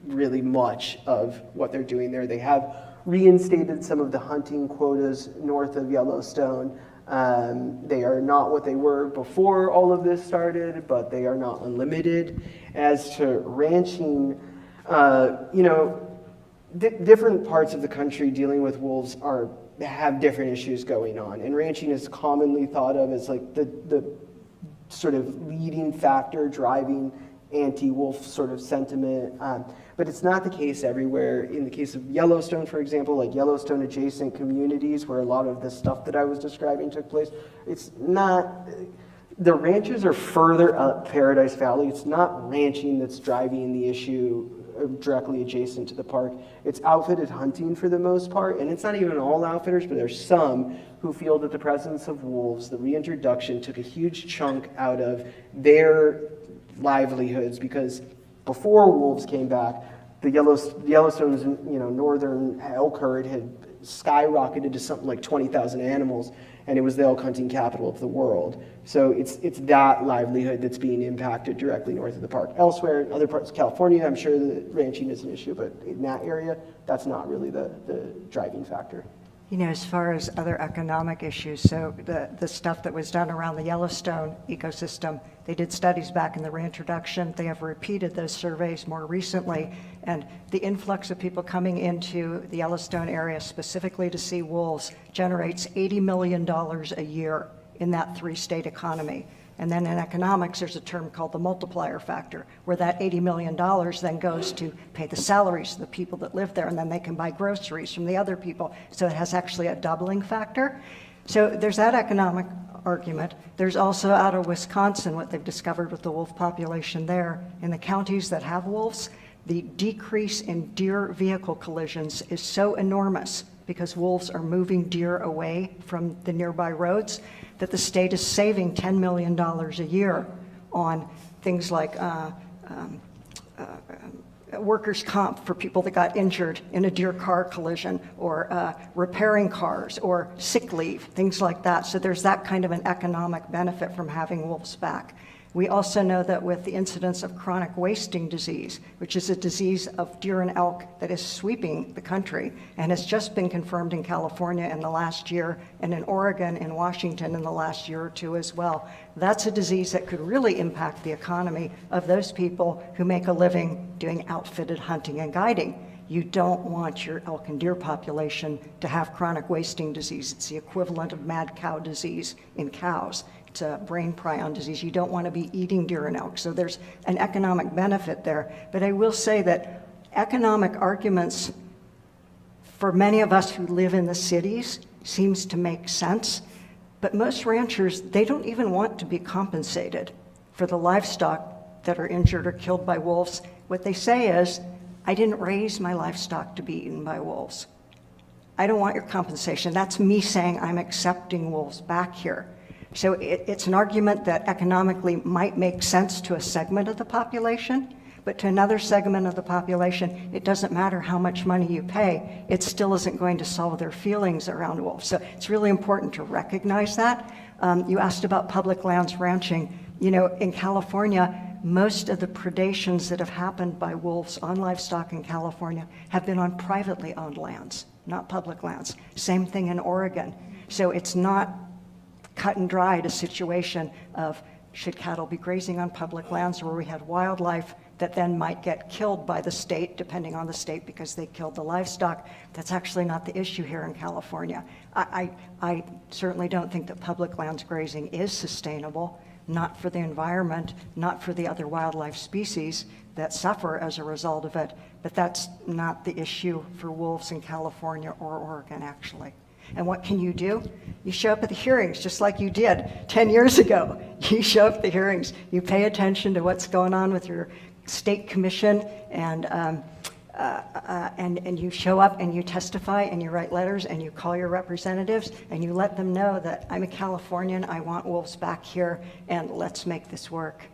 really much of what they're doing there. They have reinstated some of the hunting quotas north of Yellowstone. They are not what they were before all of this started, but they are not unlimited. As to ranching, different parts of the country dealing with wolves have different issues going on, and ranching is commonly thought of as like the sort of leading factor driving anti-wolf sort of sentiment, but it's not the case everywhere. In the case of Yellowstone, for example, like Yellowstone adjacent communities where a lot of the stuff that I was describing took place, it's not, the ranches are further up Paradise Valley. It's not ranching that's driving the issue directly adjacent to the park. It's outfitted hunting for the most part, and it's not even all outfitters, but there's some who feel that the presence of wolves, the reintroduction, took a huge chunk out of their livelihoods, because before wolves came back, the Yellowstone's northern elk herd had skyrocketed to something like 20,000 animals, and it was the elk hunting capital of the world. So it's that livelihood that's being impacted directly north of the park. Elsewhere, in other parts of California, I'm sure that ranching is an issue, but in that area, that's not really the driving factor. As far as other economic issues, so the stuff that was done around the Yellowstone ecosystem, they did studies back in the reintroduction. They have repeated those surveys more recently, and the influx of people coming into the Yellowstone area specifically to see wolves generates $80 million a year in that 3-state economy. And then in economics, there's a term called the multiplier factor, where that $80 million then goes to pay the salaries of the people that live there, and then they can buy groceries from the other people. So it has actually a doubling factor. So there's that economic argument. There's also out of Wisconsin, what they've discovered with the wolf population there. In the counties that have wolves, the decrease in deer vehicle collisions is so enormous because wolves are moving deer away from the nearby roads that the state is saving $10 million a year on things like workers' comp for people that got injured in a deer car collision, or repairing cars, or sick leave, things like that. So there's that kind of an economic benefit from having wolves back. We also know that with the incidence of chronic wasting disease, which is a disease of deer and elk that is sweeping the country and has just been confirmed in California in the last year, and in Oregon and Washington in the last year or two as well. That's a disease that could really impact the economy of those people who make a living doing outfitted hunting and guiding. You don't want your elk and deer population to have chronic wasting disease. It's the equivalent of mad cow disease in cows. It's a brain prion disease. You don't want to be eating deer and elk. So there's an economic benefit there. But I will say that economic arguments for many of us who live in the cities seems to make sense. But most ranchers, they don't even want to be compensated for the livestock that are injured or killed by wolves. What they say is, I didn't raise my livestock to be eaten by wolves. I don't want your compensation. That's me saying I'm accepting wolves back here. So it's an argument that economically might make sense to a segment of the population, but to another segment of the population, it doesn't matter how much money you pay, it still isn't going to solve their feelings around wolves. So it's really important to recognize that. You asked about public lands ranching. In California, most of the predations that have happened by wolves on livestock in California have been on privately owned lands, not public lands. Same thing in Oregon. So it's not cut and dried a situation of should cattle be grazing on public lands where we had wildlife that then might get killed by the state, depending on the state, because they killed the livestock. That's actually not the issue here in California. I certainly don't think that public lands grazing is sustainable, not for the environment, not for the other wildlife species that suffer as a result of it, but that's not the issue for wolves in California or Oregon, actually. And what can you do? You show up at the hearings just like you did 10 years ago. You show up at the hearings, you pay attention to what's going on with your state commission, and you show up and you testify and you write letters and you call your representatives and you let them know that I'm a Californian, I want wolves back here, and let's make this work.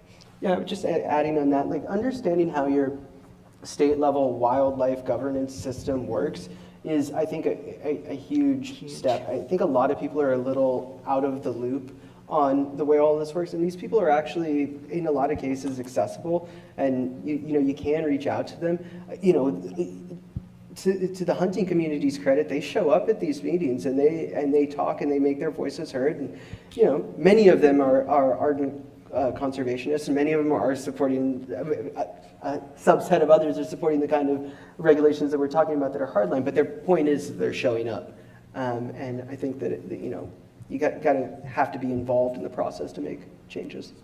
Yeah, just adding on that, like understanding how your state level wildlife governance system works is, I think, a huge step. I think a lot of people are a little out of the loop on the way all this works, and these people are actually, in a lot of cases, accessible, and you can reach out to them. To the hunting community's credit, they show up at these meetings and they talk and they make their voices heard. And many of them are ardent conservationists, and many of them are supporting. A subset of others are supporting the kind of regulations that we're talking about that are hardline. But their point is they're showing up, and I think that you gotta have to be involved in the process to make changes.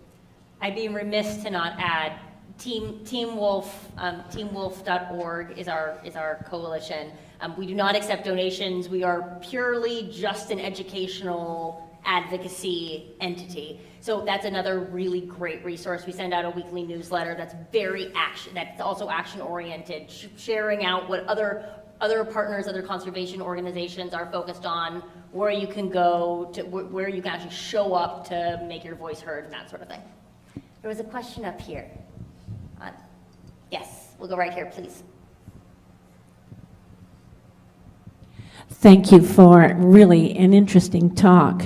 I'd be remiss to not add Team Wolf, teamwolf.org is our coalition. We do not accept donations. We are purely just an educational advocacy entity. So that's another really great resource. We send out a weekly newsletter that's that's also action oriented, sharing out what other partners, other conservation organizations are focused on, where you can go to, where you can actually show up to make your voice heard and that sort of thing. There was a question up here. Yes, we'll go right here, please. Thank you for really an interesting talk.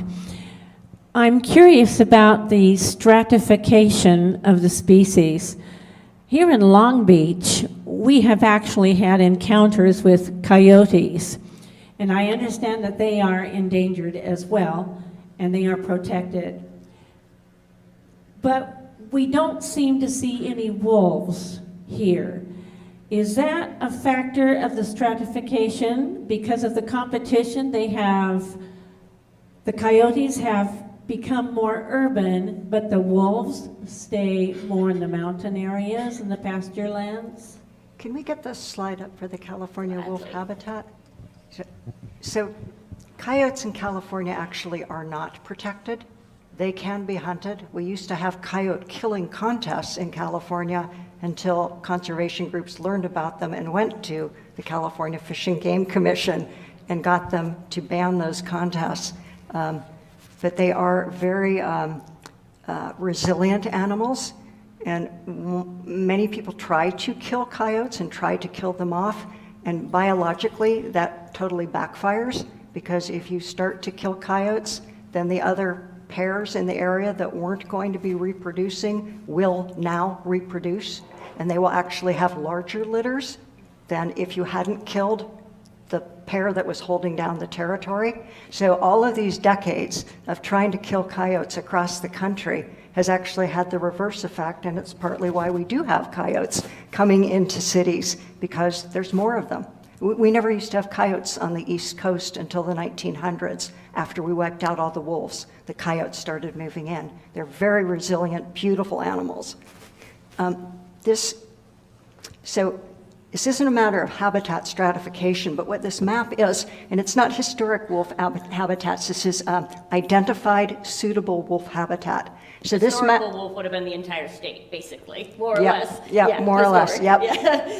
I'm curious about the stratification of the species. Here in Long Beach, we have actually had encounters with coyotes, and I understand that they are endangered as well, and they are protected. But we don't seem to see any wolves here. Is that a factor of the stratification? Because of the competition, the coyotes have become more urban, but the wolves stay more in the mountain areas and the pasture lands? Can we get this slide up for the California wolf habitat? So coyotes in California actually are not protected. They can be hunted. We used to have coyote killing contests in California until conservation groups learned about them and went to the California Fish and Game Commission and got them to ban those contests. But they are very resilient animals, and many people try to kill coyotes and try to kill them off, and biologically that totally backfires, because if you start to kill coyotes, then the other pairs in the area that weren't going to be reproducing will now reproduce, and they will actually have larger litters than if you hadn't killed the pair that was holding down the territory. So all of these decades of trying to kill coyotes across the country has actually had the reverse effect, and it's partly why we do have coyotes coming into cities, because there's more of them. We never used to have coyotes on the East Coast until the 1900s. After we wiped out all the wolves, the coyotes started moving in. They're very resilient, beautiful animals. This isn't a matter of habitat stratification, but what this map is, and it's not historic wolf habitats, this is identified suitable wolf habitat. So this map. Historical wolf would have been the entire state, basically, more or Yep, less. yep, more or less, historic. yep. Yeah.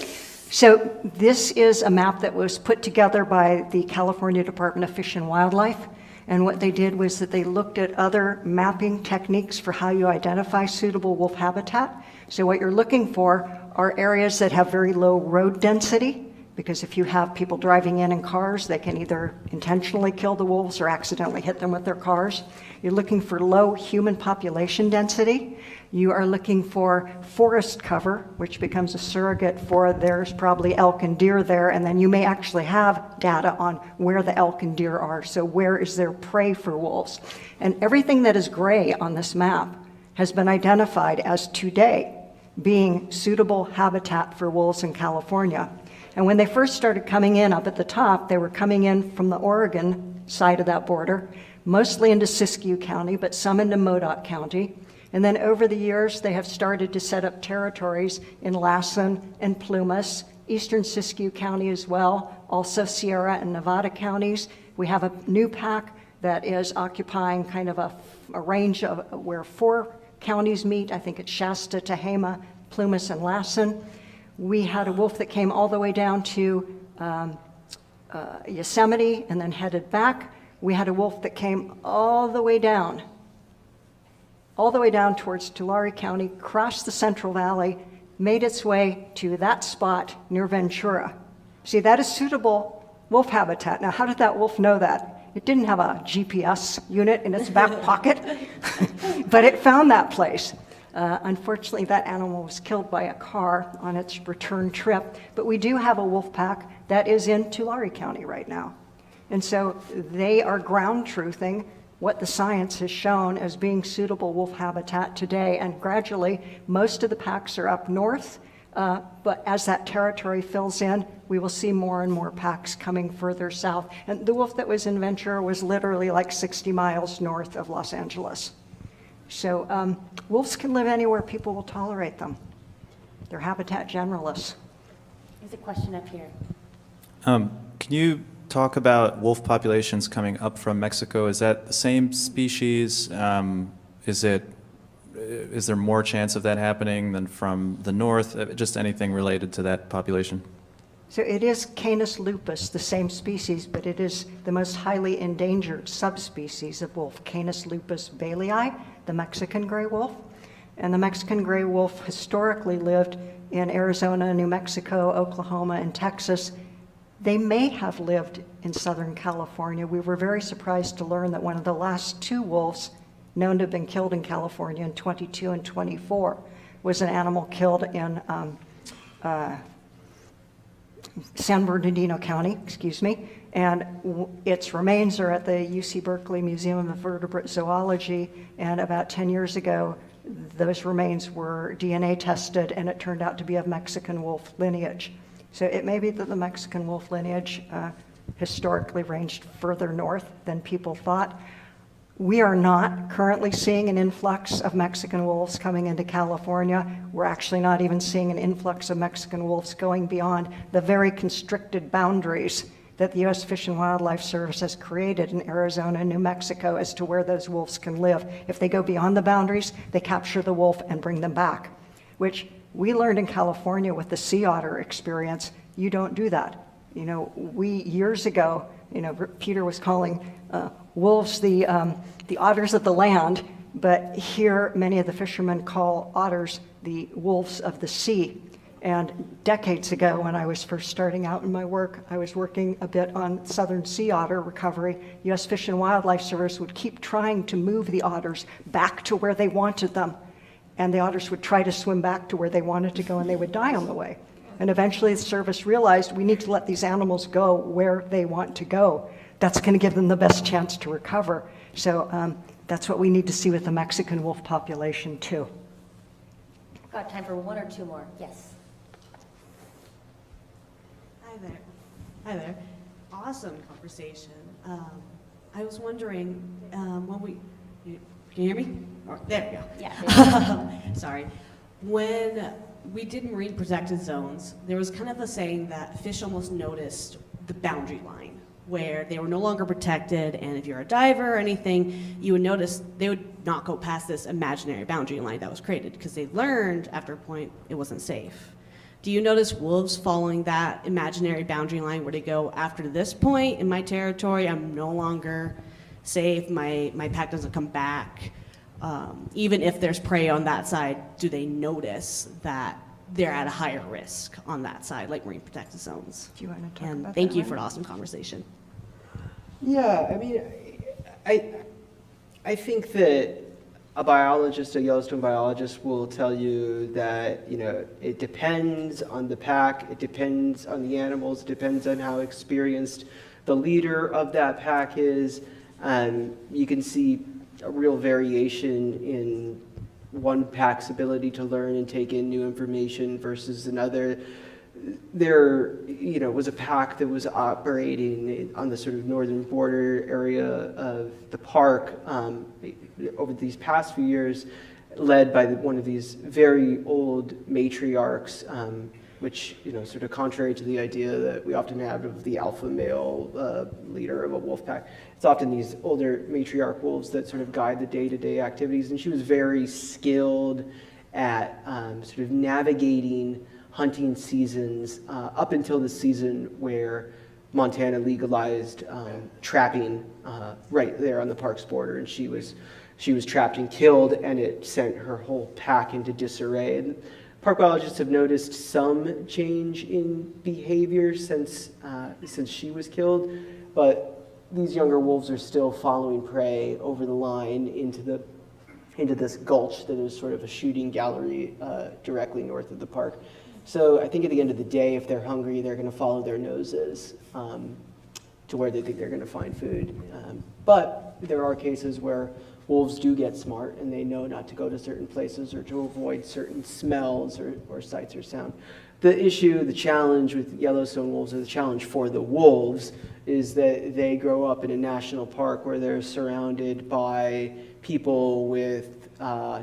So this is a map that was put together by the California Department of Fish and Wildlife. And what they did was that they looked at other mapping techniques for how you identify suitable wolf habitat. So what you're looking for are areas that have very low road density, because if you have people driving in cars, they can either intentionally kill the wolves or accidentally hit them with their cars. You're looking for low human population density. You are looking for forest cover, which becomes a surrogate for there's probably elk and deer there, and then you may actually have data on where the elk and deer are. So where is there prey for wolves? And everything that is gray on this map has been identified as today being suitable habitat for wolves in California. And when they first started coming in up at the top, they were coming in from the Oregon side of that border, mostly into Siskiyou County, but some into Modoc County. And then over the years, they have started to set up territories in Lassen and Plumas, eastern Siskiyou County as well, also Sierra and Nevada counties. We have a new pack that is occupying kind of a range of where 4 counties meet. I think it's Shasta, Tehama, Plumas, and Lassen. We had a wolf that came all the way down to Yosemite and then headed back. We had a wolf that came all the way down towards Tulare County, crossed the Central Valley, made its way to that spot near Ventura. See, that is suitable wolf habitat. Now, how did that wolf know that? It didn't have a GPS unit in its back pocket, but it found that place. Unfortunately, that animal was killed by a car on its return trip, but we do have a wolf pack that is in Tulare County right now. And so they are ground truthing what the science has shown as being suitable wolf habitat today, and gradually, most of the packs are up north, but as that territory fills in, we will see more and more packs coming further south. And the wolf that was in Ventura was literally like 60 miles north of Los Angeles. So wolves can live anywhere people will tolerate them. They're habitat generalists. There's a question up here. Can you talk about wolf populations coming up from Mexico? Is that the same species? Is there more chance of that happening than from the north? Just anything related to that population? So it is Canis lupus, the same species, but it is the most highly endangered subspecies of wolf, Canis lupus bailey, the Mexican gray wolf. And the Mexican gray wolf historically lived in Arizona, New Mexico, Oklahoma, and Texas. They may have lived in Southern California. We were very surprised to learn that one of the last two wolves known to have been killed in California in 22 and 24 was an animal killed in San Bernardino County, and its remains are at the UC Berkeley Museum of Vertebrate Zoology, and about 10 years ago, those remains were DNA tested, and it turned out to be of Mexican wolf lineage. So it may be that the Mexican wolf lineage historically ranged further north than people thought. We are not currently seeing an influx of Mexican wolves coming into California. We're actually not even seeing an influx of Mexican wolves going beyond the very constricted boundaries that the U.S. Fish and Wildlife Service has created in Arizona and New Mexico as to where those wolves can live. If they go beyond the boundaries, they capture the wolf and bring them back, which we learned in California with the sea otter experience. You don't do that. Years ago, Peter was calling wolves the otters of the land, but here many of the fishermen call otters the wolves of the sea. And decades ago, when I was first starting out in my work, I was working a bit on southern sea otter recovery. U.S. Fish and Wildlife Service would keep trying to move the otters back to where they wanted them. And the otters would try to swim back to where they wanted to go, and they would die on the way. And eventually the service realized we need to let these animals go where they want to go. That's going to give them the best chance to recover. So that's what we need to see with the Mexican wolf population too. Got time for one or two more. Yes. Hi there. Awesome conversation. I was wondering, can you hear me? Oh, there we go. Yeah. Sorry. When we did marine protected zones, there was kind of a saying that fish almost noticed the boundary line where they were no longer protected, and if you're a diver or anything, you would notice they would not go past this imaginary boundary line that was created because they learned after a point it wasn't safe. Do you notice wolves following that imaginary boundary line where they go, after this point in my territory, I'm no longer safe, my pack doesn't come back? Even if there's prey on that side, do they notice that they're at a higher risk on that side, like marine protected zones? Do you want to talk And about thank that you one? for an awesome conversation. Yeah, I mean, I think that a biologist, a Yellowstone biologist, will tell you that, it depends on the pack, it depends on the animals, it depends on how experienced the leader of that pack is. You can see a real variation in one pack's ability to learn and take in new information versus another. There, was a pack that was operating on the sort of northern border area of the park over these past few years, led by one of these very old matriarchs, which, sort of contrary to the idea that we often have of the alpha male leader of a wolf pack. It's often these older matriarch wolves that sort of guide the day-to-day activities, and she was very skilled at sort of navigating hunting seasons up until the season where Montana legalized trapping right there on the park's border, and she was trapped and killed, and it sent her whole pack into disarray. And Park biologists have noticed some change in behavior since she was killed, but these younger wolves are still following prey over the line into this gulch that is sort of a shooting gallery directly north of the park. So I think at the end of the day, if they're hungry, they're going to follow their noses to where they think they're going to find food. But there are cases where wolves do get smart and they know not to go to certain places or to avoid certain smells or sights or sound. The challenge with Yellowstone wolves, or the challenge for the wolves, is that they grow up in a national park where they're surrounded by people with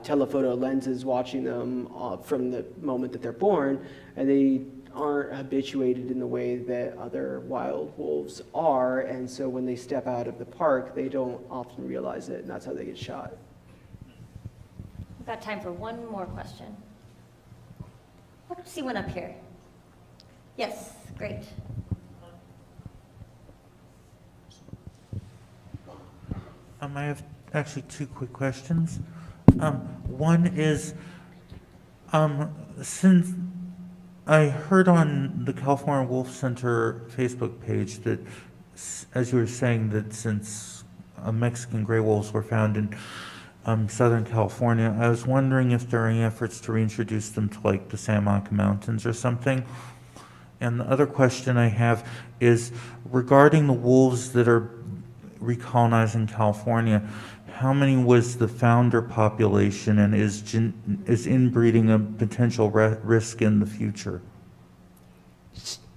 telephoto lenses watching them from the moment that they're born, and they aren't habituated in the way that other wild wolves are, and so when they step out of the park, they don't often realize it, and that's how they get shot. We've got time for one more question. Let's see one up here. Yes, great. I have actually two quick questions. One is, since I heard on the California Wolf Center Facebook page that, as you were saying, that since Mexican gray wolves were found in Southern California, I was wondering if there are any efforts to reintroduce them to like the Santa Monica Mountains or something. And the other question I have is regarding the wolves that are recolonizing California. How many was the founder population, and is inbreeding a potential risk in the future?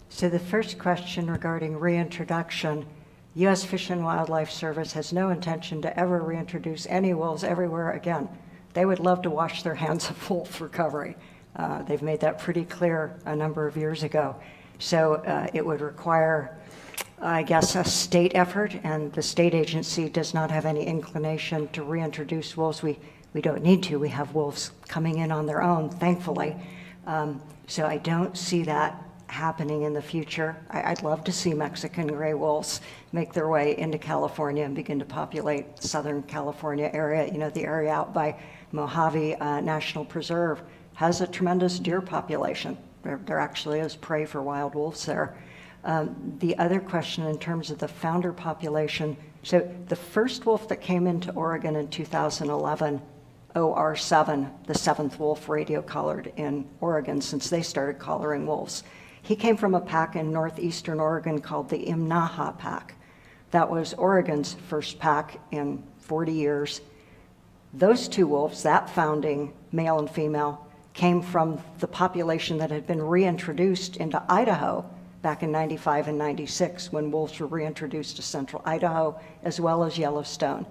So the first question regarding reintroduction, U.S. Fish and Wildlife Service has no intention to ever reintroduce any wolves everywhere again. They would love to wash their hands of wolf recovery. They've made that pretty clear a number of years ago. So it would require, I guess, a state effort, and the state agency does not have any inclination to reintroduce wolves. We don't need to. We have wolves coming in on their own, thankfully. So I don't see that happening in the future. I'd love to see Mexican gray wolves make their way into California and begin to populate Southern California area. You know, the area out by Mojave National Preserve has a tremendous deer population. There actually is prey for wild wolves there. The other question in terms of the founder population, so the first wolf that came into Oregon in 2011, OR7, the seventh wolf radio-collared in Oregon since they started collaring wolves. He came from a pack in northeastern Oregon called the Imnaha pack. That was Oregon's first pack in 40 years. Those two wolves, that founding male and female, came from the population that had been reintroduced into Idaho back in 95 and 96 when wolves were reintroduced to central Idaho as well as Yellowstone.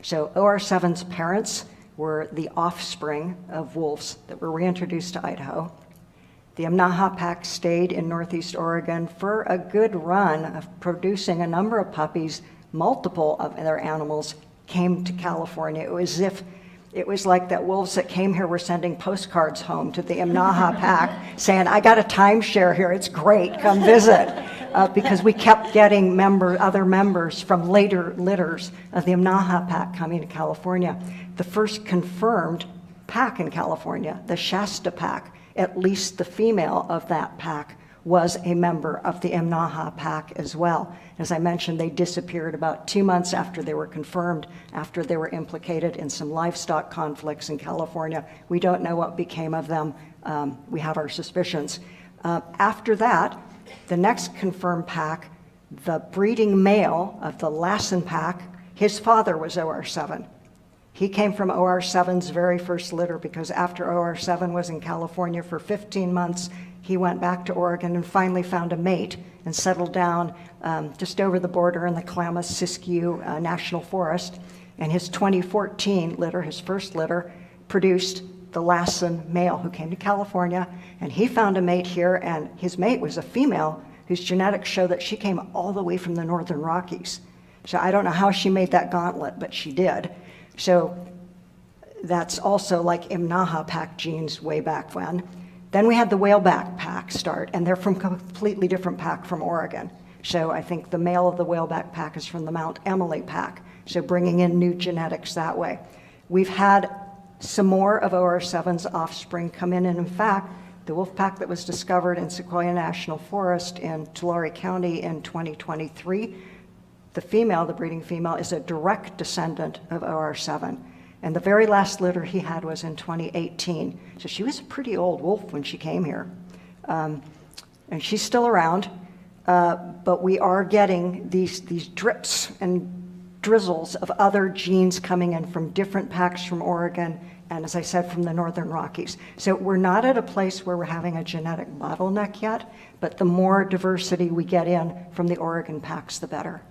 So OR7's parents were the offspring of wolves that were reintroduced to Idaho. The Imnaha pack stayed in northeast Oregon for a good run of producing a number of puppies. Multiple of their animals came to California. It was like that wolves that came here were sending postcards home to the Imnaha pack saying, I got a timeshare here, it's great, come visit. Because we kept getting other members from later litters of the Imnaha pack coming to California. The first confirmed pack in California, the Shasta pack, at least the female of that pack was a member of the Imnaha pack as well. As I mentioned, they disappeared about 2 months after they were confirmed, after they were implicated in some livestock conflicts in California. We don't know what became of them. We have our suspicions. After that, the next confirmed pack, the breeding male of the Lassen pack, his father was OR7. He came from OR7's very first litter because after OR7 was in California for 15 months, he went back to Oregon and finally found a mate and settled down just over the border in the Klamath-Siskiyou National Forest. And his 2014 litter, his first litter, produced the Lassen male who came to California, and he found a mate here, and his mate was a female whose genetics show that she came all the way from the Northern Rockies. So I don't know how she made that gauntlet, but she did. So that's also like Imnaha pack genes way back when. Then we had the whaleback pack start, and they're from a completely different pack from Oregon. So I think the male of the whaleback pack is from the Mount Emily pack, so bringing in new genetics that way. We've had some more of OR7's offspring come in, and in fact, the wolf pack that was discovered in Sequoia National Forest in Tulare County in 2023, the female, the breeding female, is a direct descendant of OR7. And the very last litter he had was in 2018. So she was a pretty old wolf when she came here. And she's still around, but we are getting these drips and drizzles of other genes coming in from different packs from Oregon, and as I said, from the Northern Rockies. So we're not at a place where we're having a genetic bottleneck yet, but the more diversity we get in from the Oregon packs, the better.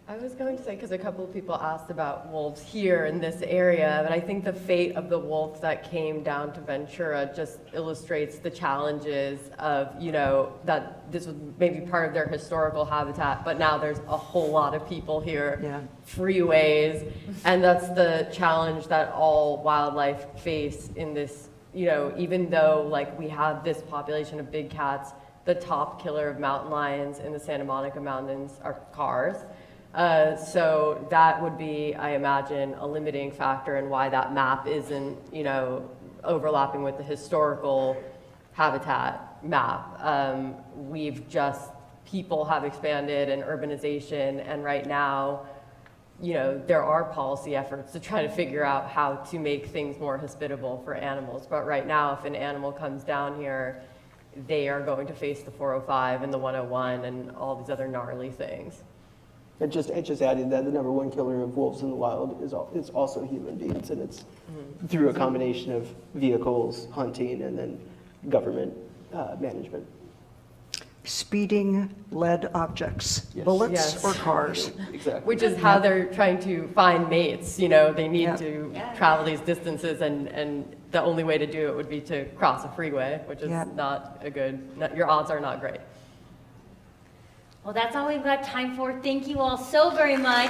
I was going to say, because a couple of people asked about wolves here in this area, but I think the fate of the wolves that came down to Ventura just illustrates the challenges of, you know, that this was maybe part of their historical habitat, but now there's a whole lot of people here, freeways, and that's the challenge that all wildlife face in this, you know, even though like we have this population of big cats, the top killer of mountain lions in the Santa Monica Mountains are cars. So that would be, I imagine, a limiting factor in why that map isn't, you know, overlapping with the historical habitat map. People have expanded and urbanization, and right now, you know, there are policy efforts to try to figure out how to make things more hospitable for animals. But right now, if an animal comes down here, they are going to face the 405 and the 101 and all these other gnarly things. And just adding that the number one killer of wolves in the wild is also human beings, and it's through a combination of vehicles, hunting, and then government management. Speeding lead objects, Yes. bullets Yes. or cars. Exactly. Which is how they're trying to find mates, you know, they need to travel these distances, and the only way to do it would be to cross a freeway, which is your odds are not great. Well, that's all we've got time for. Thank you all so very much.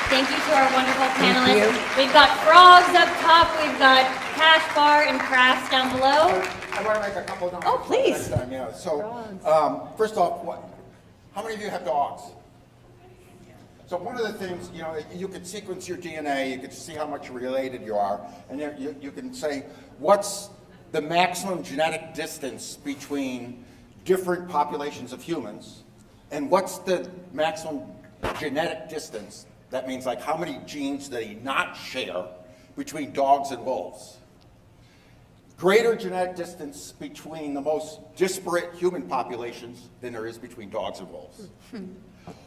Thank you to our wonderful panelists. We've got frogs up top, we've got cash bar and crafts down below. I want to make a couple of comments. Oh, please. Next time, yeah. So, first off, how many of you have dogs? So one of the things, you know, you can sequence your DNA, you can see how much related you are, and you can say, what's the maximum genetic distance between different populations of humans, and what's the maximum genetic distance, that means like how many genes do they not share, between dogs and wolves? Greater genetic distance between the most disparate human populations than there is between dogs and wolves.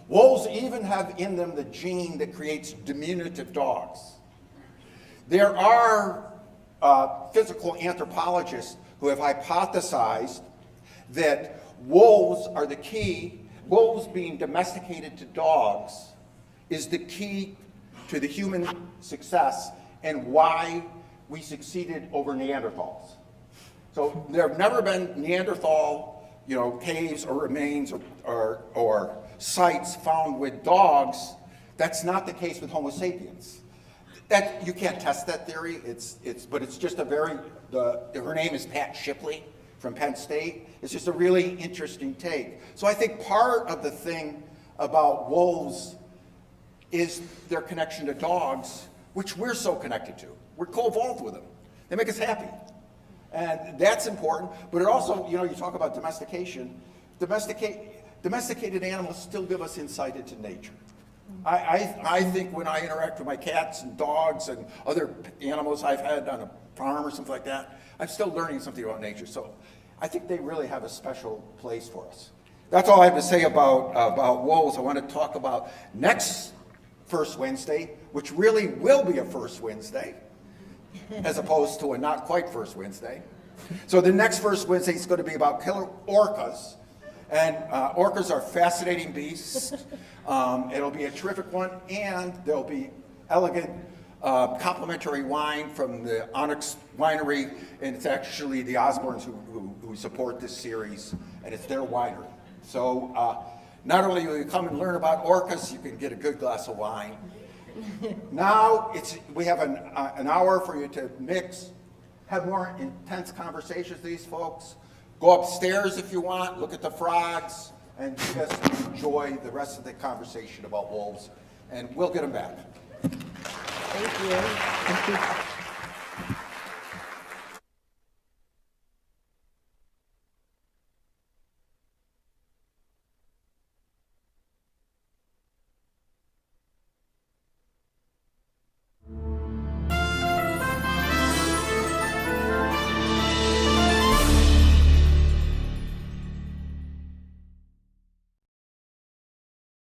Wolves even have in them the gene that creates diminutive dogs. There are physical anthropologists who have hypothesized that wolves are the key, wolves being domesticated to dogs is the key to the human success and why we succeeded over Neanderthals. So there have never been Neanderthal, you know, caves or remains or sites found with dogs. That's not the case with Homo sapiens. That you can't test that theory. But it's just a very. Her name is Pat Shipley from Penn State. It's just a really interesting take. So I think part of the thing about wolves is their connection to dogs, which we're so connected to. We're co-evolved with them. They make us happy. And that's important, but it also, you know, you talk about domestication. Domesticated animals still give us insight into nature. I think when I interact with my cats and dogs and other animals I've had on a farm or something like that, I'm still learning something about nature. So I think they really have a special place for us. That's all I have to say about wolves. I want to talk about next First Wednesday, which really will be a First Wednesday, as opposed to a not quite First Wednesday. So the next First Wednesday is going to be about killer orcas. And orcas are fascinating beasts. It'll be a terrific one, and there'll be elegant complimentary wine from the Onyx Winery, and it's actually the Osbornes who support this series, and it's their winery. So not only will you come and learn about orcas, you can get a good glass of wine. Now we have an hour for you to mix, have more intense conversations with these folks. Go upstairs if you want, look at the frogs, and just enjoy the rest of the conversation about wolves, and we'll get them back. Thank you. Thank you.